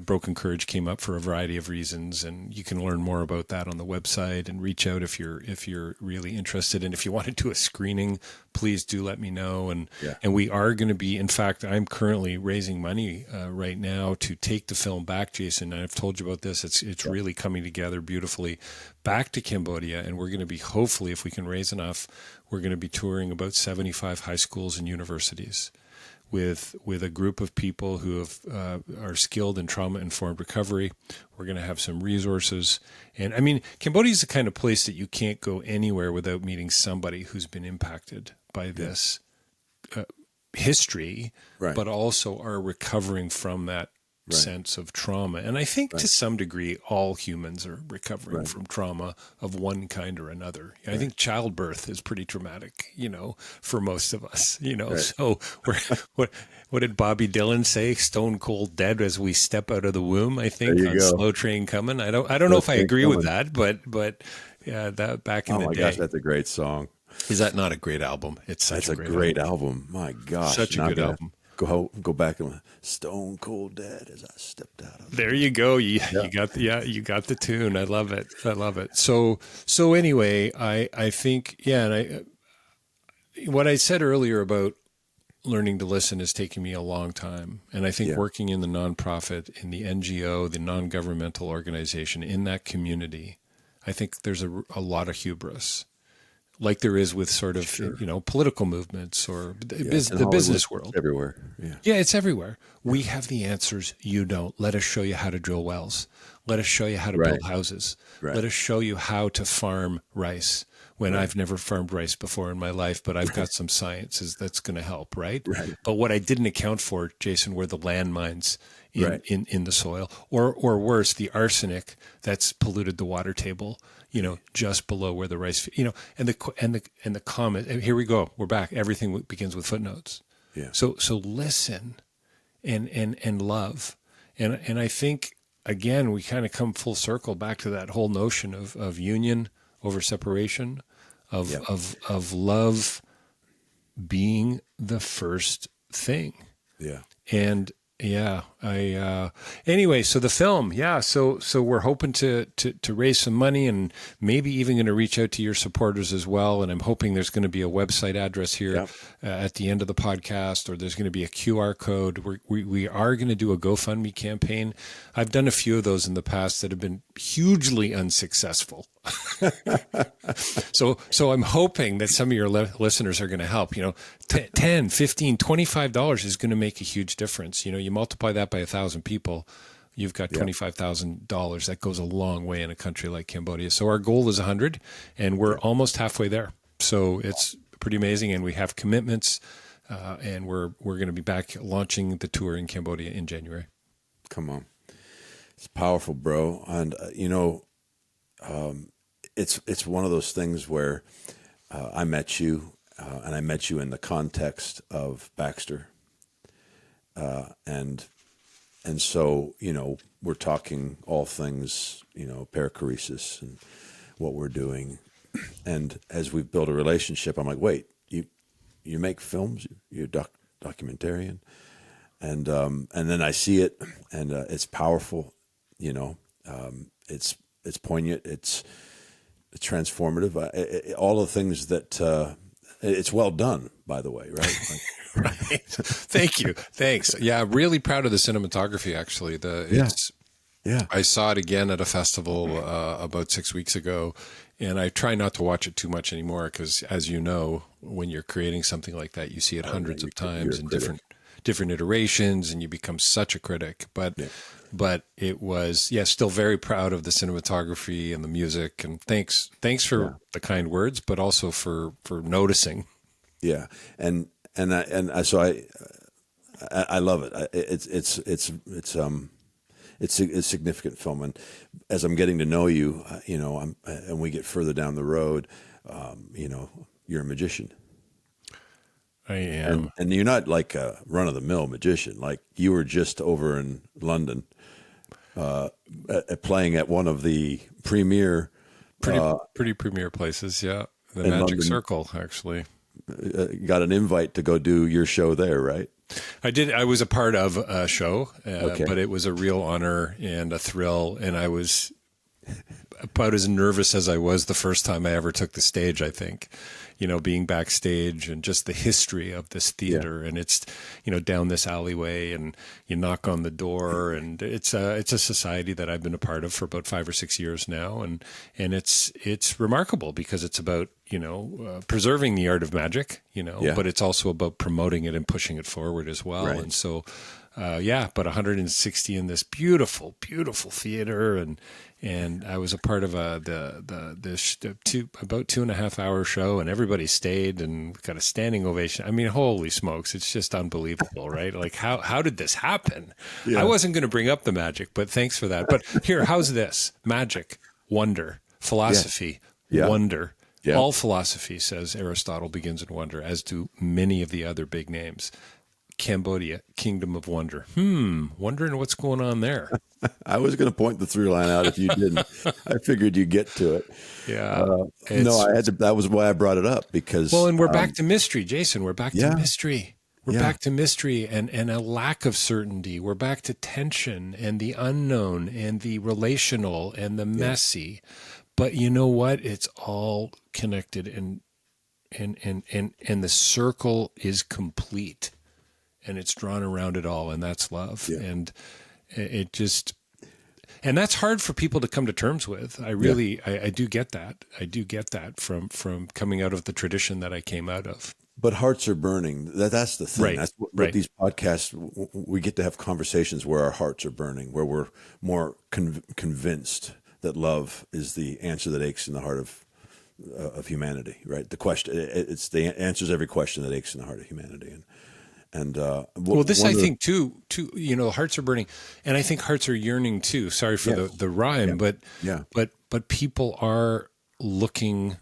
Broken Courage came up for a variety of reasons, and you can learn more about that on the website and reach out if you're really interested. And if you want to do a screening, please do let me know. And we are going to be, in fact, I'm currently raising money right now to take the film back, Jason. And I've told you about this. It's really coming together beautifully, back to Cambodia, and we're going to be, hopefully, if we can raise enough, we're going to be touring about 75 high schools and universities with a group of people who are skilled in trauma-informed recovery. We're going to have some resources. And I mean, Cambodia is the kind of place that you can't go anywhere without meeting somebody who's been impacted by this history, but also are recovering from that sense of trauma. And I think to some degree, all humans are recovering from trauma of one kind or another. I think childbirth is pretty traumatic, for most of us, so what did Bobby Dylan say? Stone cold dead as we step out of the womb, I think, on Slow Train Coming. I don't know if I agree with that, but yeah, that back in the day. Oh my gosh, that's a great song. Is that not a great album? It's a great album. My gosh. Such a good album. Go back and Stone Cold Dead as I stepped out of. There you go. You got the tune. I love it. So anyway, I think what I said earlier about learning to listen is taking me a long time, and I think working in the nonprofit, in the NGO, the non-governmental organization, in that community, I think there's a lot of hubris, like there is with sort of, political movements or the business world. Everywhere. Yeah, it's everywhere. We have the answers. You don't. Let us show you how to drill wells. Let us show you how to build houses. Let us show you how to farm rice when I've never farmed rice before in my life, but I've got some sciences that's going to help, right? But what I didn't account for, Jason, were the landmines in the soil, or worse, the arsenic that's polluted the water table, just below where the rice, and the comment. And here we go. We're back. Everything begins with footnotes. Yeah. So listen, and love, and I think again we kind of come full circle back to that whole notion of union over separation, of love being the first thing. Yeah. And anyway, so the film, so we're hoping to raise some money, and maybe even going to reach out to your supporters as well. And I'm hoping there's going to be a website address here at the end of the podcast, or there's going to be a QR code. We are going to do a GoFundMe campaign. I've done a few of those in the past that have been hugely unsuccessful. So I'm hoping that some of your listeners are going to help. $10, $15, $25 is going to make a huge difference. You multiply that by 1,000 people, you've got $25,000. That goes a long way in a country like Cambodia. So our goal is 100, and we're almost halfway there. So it's pretty amazing, and we have commitments, and we're going to be back launching the tour in Cambodia in January. Come on, it's powerful, bro, and it's one of those things where I met you, and I met you in the context of Baxter, and so we're talking all things perichoresis and what we're doing, and as we've built a relationship, I'm like, wait, you make films, you're a documentarian, and then I see it, and it's powerful, it's poignant, it's transformative. All the things that it's well done, by the way, right? Right. Thank you. Thanks. Yeah, I'm really proud of the cinematography. Actually, I saw it again at a festival about 6 weeks ago, and I try not to watch it too much anymore because, as you know, when you're creating something like that, you see it hundreds of times in different iterations, and you become such a critic. But it was, still very proud of the cinematography and the music. And thanks for the kind words, but also for noticing. Yeah, so I love it. It's a significant film, and as I'm getting to know you, and we get further down the road, you're a magician. I am, and you're not like a run-of-the-mill magician. Like you were just over in London, playing at one of the premier, pretty premier places. Yeah, the Magic London, Circle, actually. Got an invite to go do your show there, right? I did. I was a part of a show, Okay. but it was a real honor and a thrill. And I was about as nervous as I was the first time I ever took the stage, I think, being backstage and just the history of this theater. And it's, down this alleyway and you knock on the door, and it's a society that I've been a part of for about 5 or 6 years now. And it's remarkable because it's about, preserving the art of magic, but it's also about promoting it and pushing it forward as well. Right. And so, but 160 in this beautiful, beautiful theater, and I was a part of about 2.5 hour show, and everybody stayed and got a standing ovation. I mean, holy smokes, it's just unbelievable, right? Like how did this happen? Yeah. I wasn't going to bring up the magic, but thanks for that. But here, how's this? Magic, wonder, philosophy, wonder. Yeah. All philosophy, says Aristotle, begins in wonder, as do many of the other big names. Cambodia, kingdom of wonder. Wondering what's going on there. I was going to point the through line out if you didn't. I figured you'd get to it. Yeah. No, I had to. That was why I brought it up, because. Well, and we're back to mystery, Jason. We're back to mystery. We're back to mystery and a lack of certainty. We're back to tension and the unknown and the relational and the messy. But you know what? It's all connected, and the circle is complete. And it's drawn around it all, and that's love. Yeah. And it just, and that's hard for people to come to terms with. I really, I do get that. I do get that from coming out of the tradition that I came out of. But hearts are burning. That's the thing. Right. That's what these podcasts, we get to have conversations where our hearts are burning, where we're more convinced that love is the answer that aches in the heart of humanity, right? The question, it's the answers every question that aches in the heart of humanity. And well, this I think too, hearts are burning, and I think hearts are yearning too. Sorry for the rhyme, but people are looking.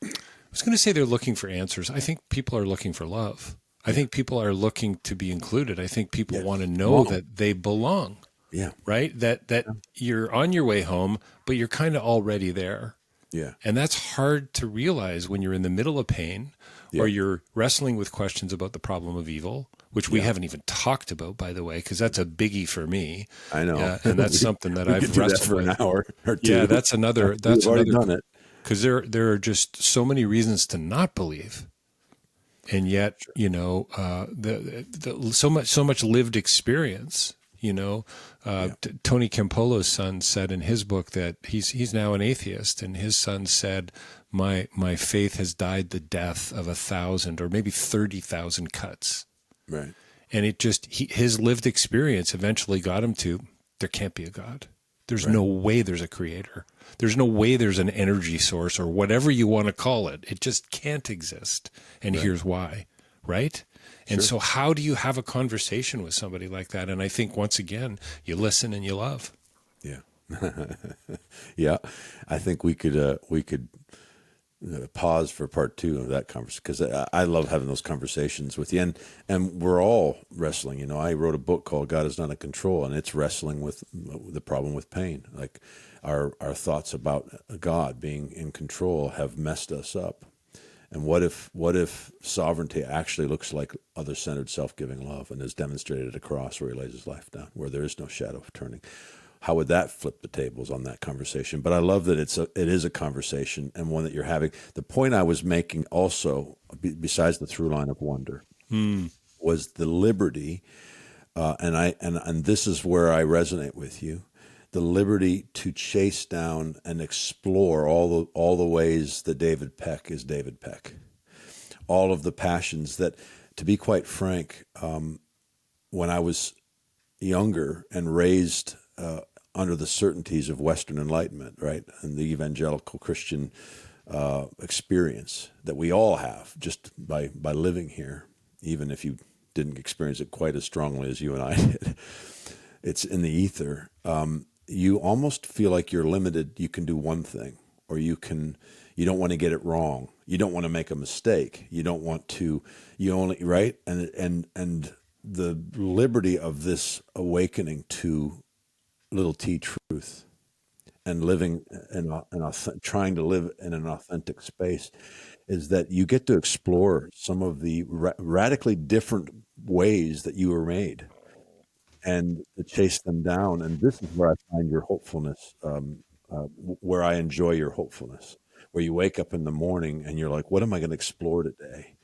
I was going to say they're looking for answers. I think people are looking for love. I think people are looking to be included. I think people want to know that they belong. Yeah. Right. That you're on your way home, but you're kind of already there. Yeah. And that's hard to realize when you're in the middle of pain. Or you're wrestling with questions about the problem of evil, which we haven't even talked about, by the way, because that's a biggie for me. I know, and that's something that I've wrestled for with an hour or two. Yeah, that's another. That's We've already another. done it, because there are just so many reasons to not believe, and yet so much lived experience. Tony Campolo's son said in his book that he's now an atheist, and his son said, My faith has died the death of 1,000 or maybe 30,000 cuts. Right. And it just, his lived experience eventually got him to, there can't be a God. There's no way there's a creator. There's no way there's an energy source or whatever you want to call it. It just can't exist. And here's why. Right? And so how do you have a conversation with somebody like that? And I think, once again, you listen and you love. Yeah. Yeah. I think we could pause for part 2 of that conversation, because I love having those conversations with you, and we're all wrestling. I wrote a book called God Is Not in Control, and it's wrestling with the problem with pain. Like our thoughts about God being in control have messed us up. And what if sovereignty actually looks like other-centered, self-giving love, and is demonstrated at a cross where he lays his life down, where there is no shadow of turning? How would that flip the tables on that conversation? But I love that it is a conversation, and one that you're having. The point I was making also, besides the through line of wonder, was the liberty, and this is where I resonate with you, the liberty to chase down and explore all the ways that David Peck is David Peck, all of the passions that, to be quite frank, when I was younger and raised under the certainties of Western Enlightenment, right, and the evangelical Christian experience that we all have just by living here, even if you didn't experience it quite as strongly as you and I did. It's in the ether. You almost feel like you're limited. You can do one thing, or you don't want to get it wrong. You don't want to make a mistake. You don't want to, right? And the liberty of this awakening to little T truth and living trying to live in an authentic space is that you get to explore some of the radically different ways that you were made and to chase them down. And this is where I find your hopefulness, where I enjoy your hopefulness, where you wake up in the morning and you're like, what am I going to explore today?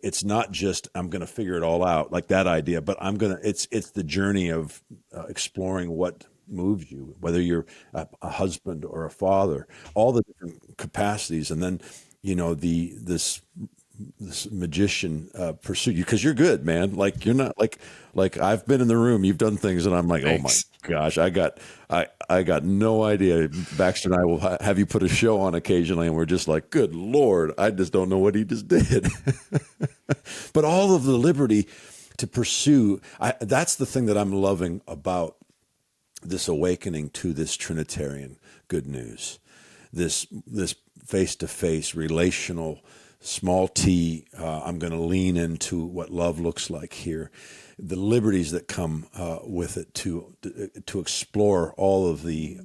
It's not just I'm going to figure it all out like that idea, but it's the journey of exploring what moves you, whether you're a husband or a father, all the different capacities. And then, this magician pursuit you because you're good, man. Like you're not like I've been in the room, you've done things, and I'm like, Thanks. oh my gosh, I got no idea. Baxter and I will have you put a show on occasionally, and we're just like, good Lord, I just don't know what he just did. But all of the liberty to pursue, that's the thing that I'm loving about this awakening to this Trinitarian good news, this face-to-face relational small t. I'm going to lean into what love looks like here, the liberties that come with it to explore all of the.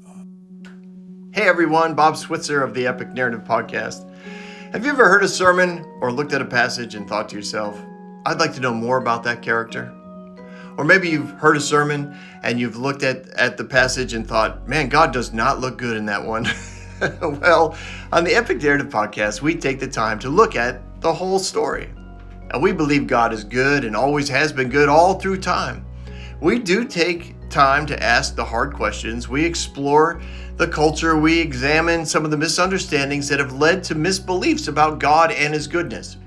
Hey everyone, Bob Switzer of the Epic Narrative Podcast. Have you ever heard a sermon or looked at a passage and thought to yourself, I'd like to know more about that character? Or maybe you've heard a sermon and you've looked at the passage and thought, man, God does not look good in that one. Well, on the Epic Narrative Podcast, we take the time to look at the whole story. And we believe God is good and always has been good all through time. We do take time to ask the hard questions. We explore the culture. We examine some of the misunderstandings that have led to misbeliefs about God and His goodness.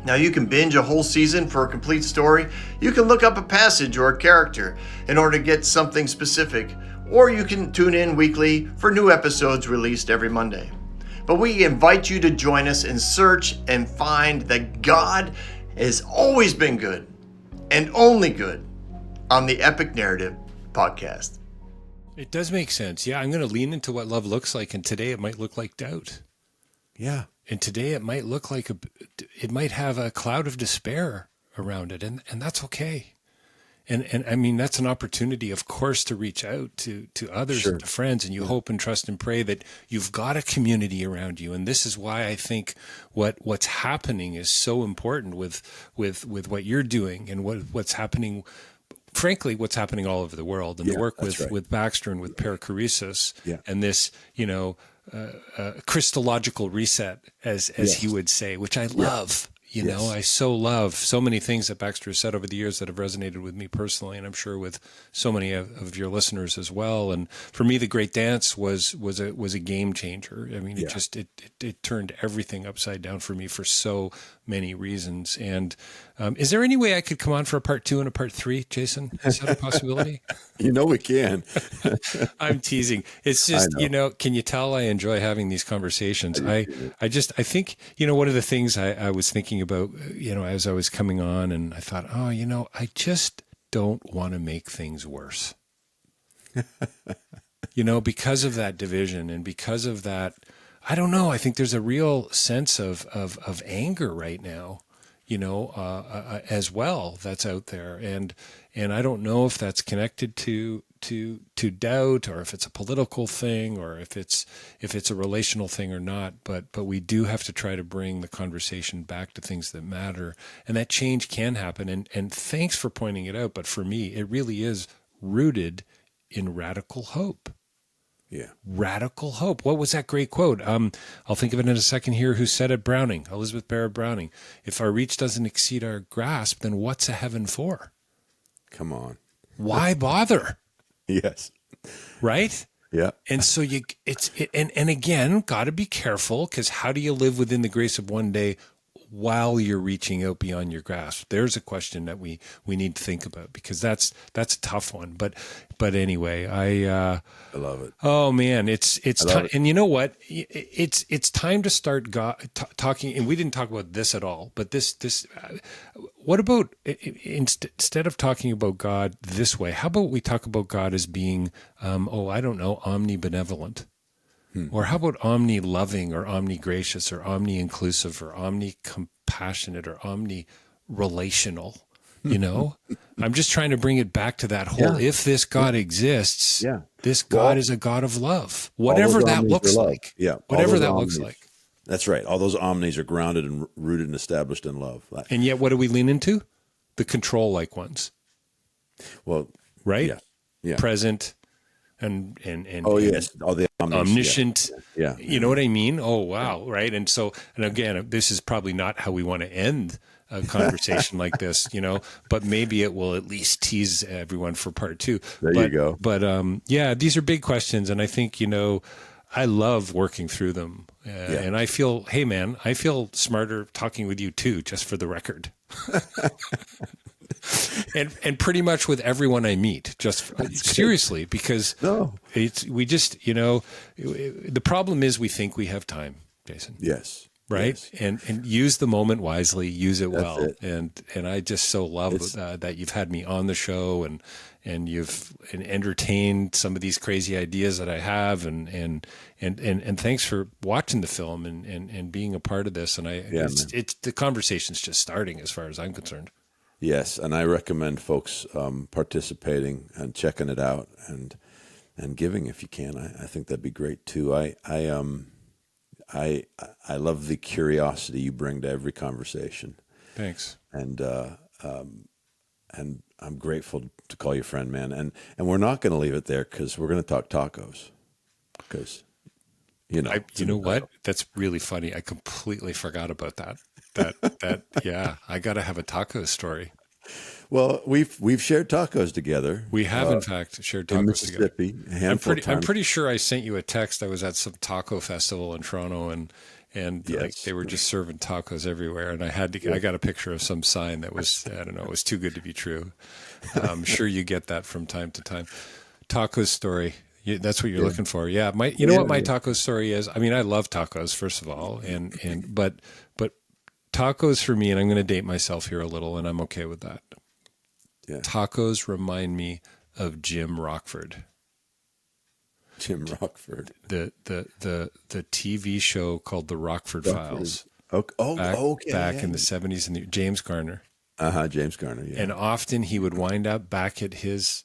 Now, you can binge a whole season for a complete story. You can look up a passage or a character in order to get something specific. Or you can tune in weekly for new episodes released every Monday. But we invite you to join us and search and find that God has always been good and only good on the Epic Narrative Podcast. It does make sense. Yeah, I'm going to lean into what love looks like, and today it might look like doubt. Yeah. And today it might look like it might have a cloud of despair around it, and that's okay. And I mean, that's an opportunity, of course, to reach out to others, Sure. and to friends, and you hope and trust and pray that you've got a community around you. And this is why I think what's happening is so important with what you're doing and what's happening, frankly, what's happening all over the world, and the work with Baxter and with perichoresis, and this, Christological reset, as he would say, which I love. I so love so many things that Baxter has said over the years that have resonated with me personally, and I'm sure with so many of your listeners as well. And for me, the Great Dance was a game changer. I mean, it turned everything upside down for me for so many reasons. And is there any way I could come on for a part 2 and a part 3, Jason? Is that a possibility? We can. I'm teasing. It's just, can you tell I enjoy having these conversations? I think, one of the things I was thinking about, as I was coming on, and I thought, I just don't want to make things worse. Because of that division and because of that, I don't know. I think there's a real sense of anger right now, as well, that's out there. And I don't know if that's connected to doubt, or if it's a political thing, or if it's a relational thing or not. But we do have to try to bring the conversation back to things that matter, and that change can happen. And thanks for pointing it out. But for me, it really is rooted in radical hope. Yeah. Radical hope. What was that great quote? I'll think of it in a second here. Who said it? Browning, Elizabeth Barrett Browning. If our reach doesn't exceed our grasp, then what's a heaven for? Come on. Why bother? Yes. Right? Yeah. And so and again, got to be careful, because how do you live within the grace of one day while you're reaching out beyond your grasp? There's a question that we need to think about, because that's a tough one. But anyway, I love it. Oh man, it's time. And you know what? It's time to start talking. And we didn't talk about this at all. But this. What about instead of talking about God this way? How about we talk about God as being, omnibenevolent? Or how about omni-loving, or omni-gracious, or omni-inclusive, or omni-compassionate, or omni-relational, I'm just trying to bring it back to that whole, if this God exists, this God is a God of love, whatever that looks like. Yeah. Whatever that looks like. That's right. All those omnis are grounded and rooted and established in love. And yet what do we lean into? The control-like ones. Well, right? Yeah. Present and all the omniscient. Yeah. You know what I mean? Oh, wow. Right. And so, and again, this is probably not how we want to end a conversation like this, but maybe it will at least tease everyone for part 2. You go. But these are big questions. And I think, I love working through them. And I feel, hey man, I feel smarter talking with you too, just for the record. and pretty much with everyone I meet, just seriously, because we just, the problem is we think we have time, Jason. Yes. Right. Yes. And use the moment wisely, use it well. And I just so love that you've had me on the show and you've entertained some of these crazy ideas that I have and thanks for watching the film and being a part of this. And it's the conversation's just starting as far as I'm concerned. Yes, and I recommend folks participating and checking it out and giving if you can. I think that'd be great too. I love the curiosity you bring to every conversation. Thanks. And I'm grateful to call you friend, man. And we're not going to leave it there because we're going to talk tacos. Because you know what? That's really funny. I completely forgot about that. I got to have a taco story. Well, we've shared tacos together. We have, in fact, shared tacos in Mississippi, together. I'm pretty sure I sent you a text. I was at some taco festival in Toronto, and like they were just serving tacos everywhere. And I got a picture of some sign that was, I don't know, it was too good to be true. I'm sure you get that from time to time. Tacos story. That's what you're looking for. Yeah. What my taco story is? I mean, I love tacos, first of all. But tacos for me, and I'm going to date myself here a little, and I'm okay with that. Yeah. Tacos remind me of Jim Rockford. Jim Rockford. The TV show called The Rockford Files. Okay. Back in the 70s, and James Garner. James Garner, yeah. And often he would wind up back at his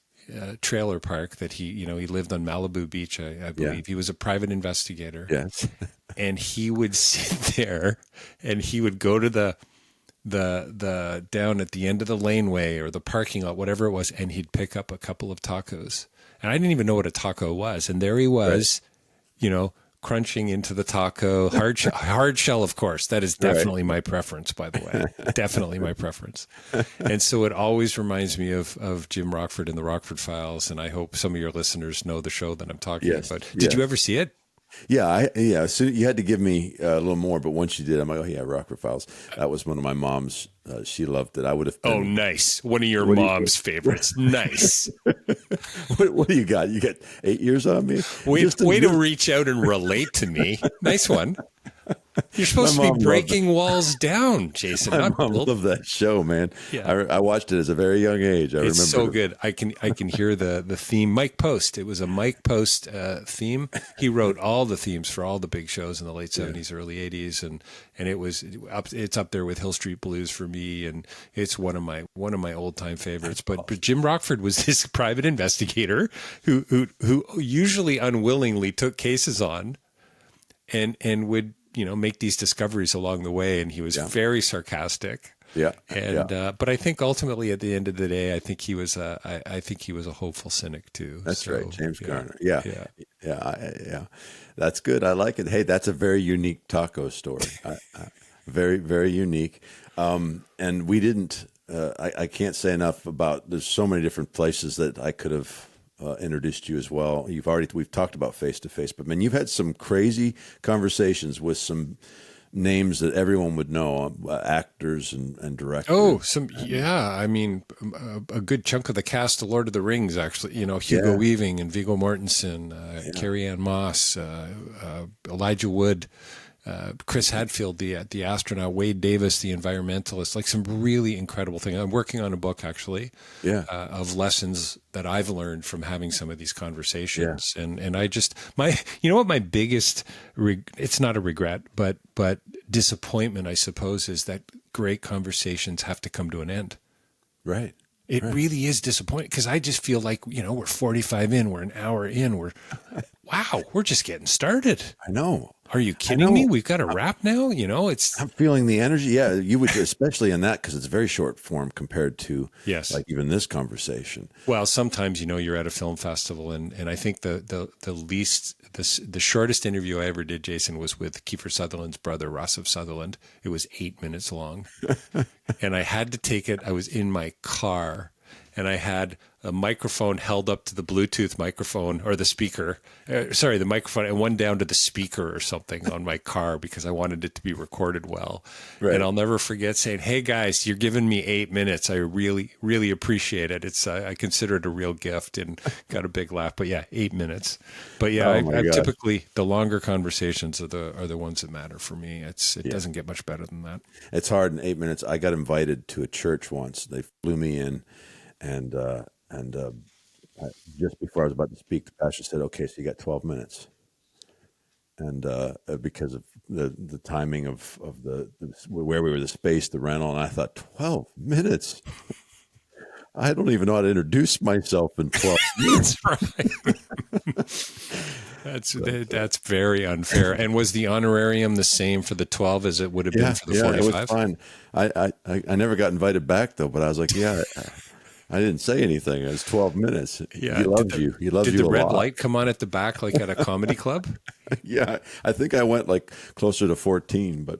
trailer park that he lived on Malibu Beach, I believe. Yeah. He was a private investigator. Yes. And he would sit there and he would go to the down at the end of the laneway or the parking lot, whatever it was, and he'd pick up a couple of tacos. And I didn't even know what a taco was. And there he was, crunching into the taco, hard shell, of course. That is definitely my preference, by the way. Definitely my preference. And so it always reminds me of Jim Rockford and the Rockford Files. And I hope some of your listeners know the show that I'm talking about. Did you ever see it? Yeah. So you had to give me a little more, but once you did, I'm like, oh yeah, Rockford Files. That was one of my mom's. She loved it. I would have. Oh, nice. One of your mom's favorites. Nice. What do you got? You got 8 years on me. Way to reach out and relate to me. Nice one. You're supposed to be breaking walls down, Jason. My mom loved that show, man. Yeah. I watched it as a very young age. It's so good. I can hear the theme. Mike Post. It was a Mike Post theme. He wrote all the themes for all the big shows in the late 70s, early 80s, and it's up there with Hill Street Blues for me, and it's one of my old time favorites. But Jim Rockford was this private investigator who usually unwillingly took cases on, and would make these discoveries along the way. And he was very sarcastic. Yeah. But I think ultimately at the end of the day, I think he was a hopeful cynic too. That's right. James Garner. Yeah. That's good. I like it. Hey, that's a very unique taco story. Very, very unique. And we didn't, I can't say enough about, there's so many different places that I could have introduced you as well. We've talked about face to face, but man, you've had some crazy conversations with some names that everyone would know, actors and directors. Oh, I mean, a good chunk of the cast of Lord of the Rings, actually. Hugo Weaving and Viggo Mortensen, Carrie Ann Moss, Elijah Wood. Chris Hadfield, the astronaut, Wade Davis, the environmentalist, like some really incredible things. I'm working on a book actually, of lessons that I've learned from having some of these conversations. And I just, my biggest, it's not a regret, but disappointment, I suppose, is that great conversations have to come to an end. Right. It really is disappointing because I just feel like, we're 45 in, we're an hour in, we're just getting started. I know. Are you kidding me? We've got a wrap now. I'm feeling the energy. Yeah, you would, especially in that, because it's very short form compared to like even this conversation. Well, sometimes, you're at a film festival and I think the shortest interview I ever did, Jason, was with Kiefer Sutherland's brother, Rossif Sutherland. It was 8 minutes long. And I had to take it. I was in my car and I had a microphone held up to the Bluetooth microphone or the speaker, the microphone, and one down to the speaker or something on my car because I wanted it to be recorded well. Right. And I'll never forget saying, "Hey guys, you're giving me 8 minutes. I really, really appreciate it. It's I consider it a real gift," and got a big laugh. But yeah, 8 minutes. But yeah, I typically the longer conversations are the ones that matter for me. It doesn't get much better than that. It's hard in 8 minutes. I got invited to a church once. They flew me in, and just before I was about to speak, the pastor said, "Okay, so you got 12 minutes." And because of the timing of the where we were, the space, the rental, and I thought, 12 minutes? I don't even know how to introduce myself in 12 minutes. That's right. That's very unfair. And was the honorarium the same for the 12 as it would have been for the 45? It was fine. I never got invited back though, but I was like, I didn't say anything. It was 12 minutes. Yeah. He loved you. He loved you a lot. Did the red light come on at the back like at a comedy club? Yeah. I think I went like closer to 14, but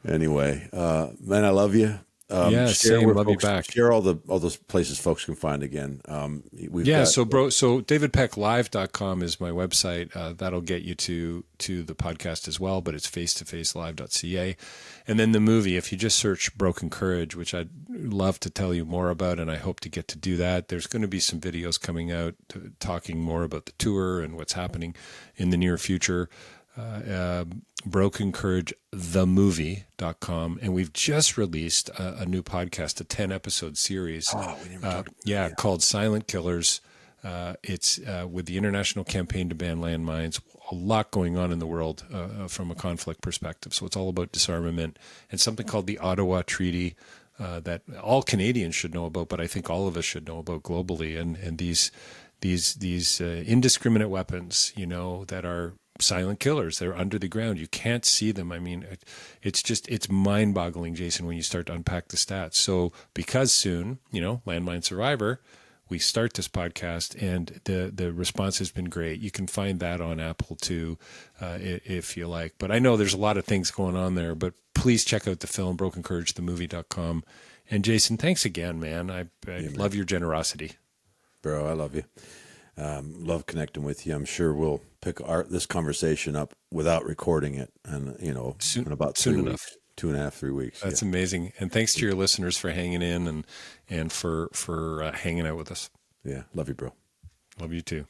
anyway, man, I love you. Same. Love you back. Share all those places folks can find again. So davidpecklive.com is my website. That'll get you to the podcast as well, but it's facetofacelive.ca. And then the movie, if you just search Broken Courage, which I'd love to tell you more about, and I hope to get to do that. There's going to be some videos coming out talking more about the tour and what's happening in the near future. brokencouragethemovie.com, and we've just released a new podcast, a 10-episode series called Silent Killers. It's with the international campaign to ban landmines. A lot going on in the world from a conflict perspective, so it's all about disarmament, and something called the Ottawa Treaty that all Canadians should know about, but I think all of us should know about globally, and these indiscriminate weapons, that are silent killers. They're under the ground. You can't see them. I mean, it's mind-boggling, Jason, when you start to unpack the stats. So because soon, Landmine Survivor, we start this podcast, and the response has been great. You can find that on Apple too, if you like. But I know there's a lot of things going on there, but please check out the film, brokencouragethemovie.com. And Jason, thanks again, man. I love your generosity. Bro, I love you. Love connecting with you. I'm sure we'll pick this conversation up without recording it, and in about 3 weeks, 2.5, 3 weeks. That's amazing. And thanks to your listeners for hanging in and for hanging out with us. Yeah, love you, bro. Love you too.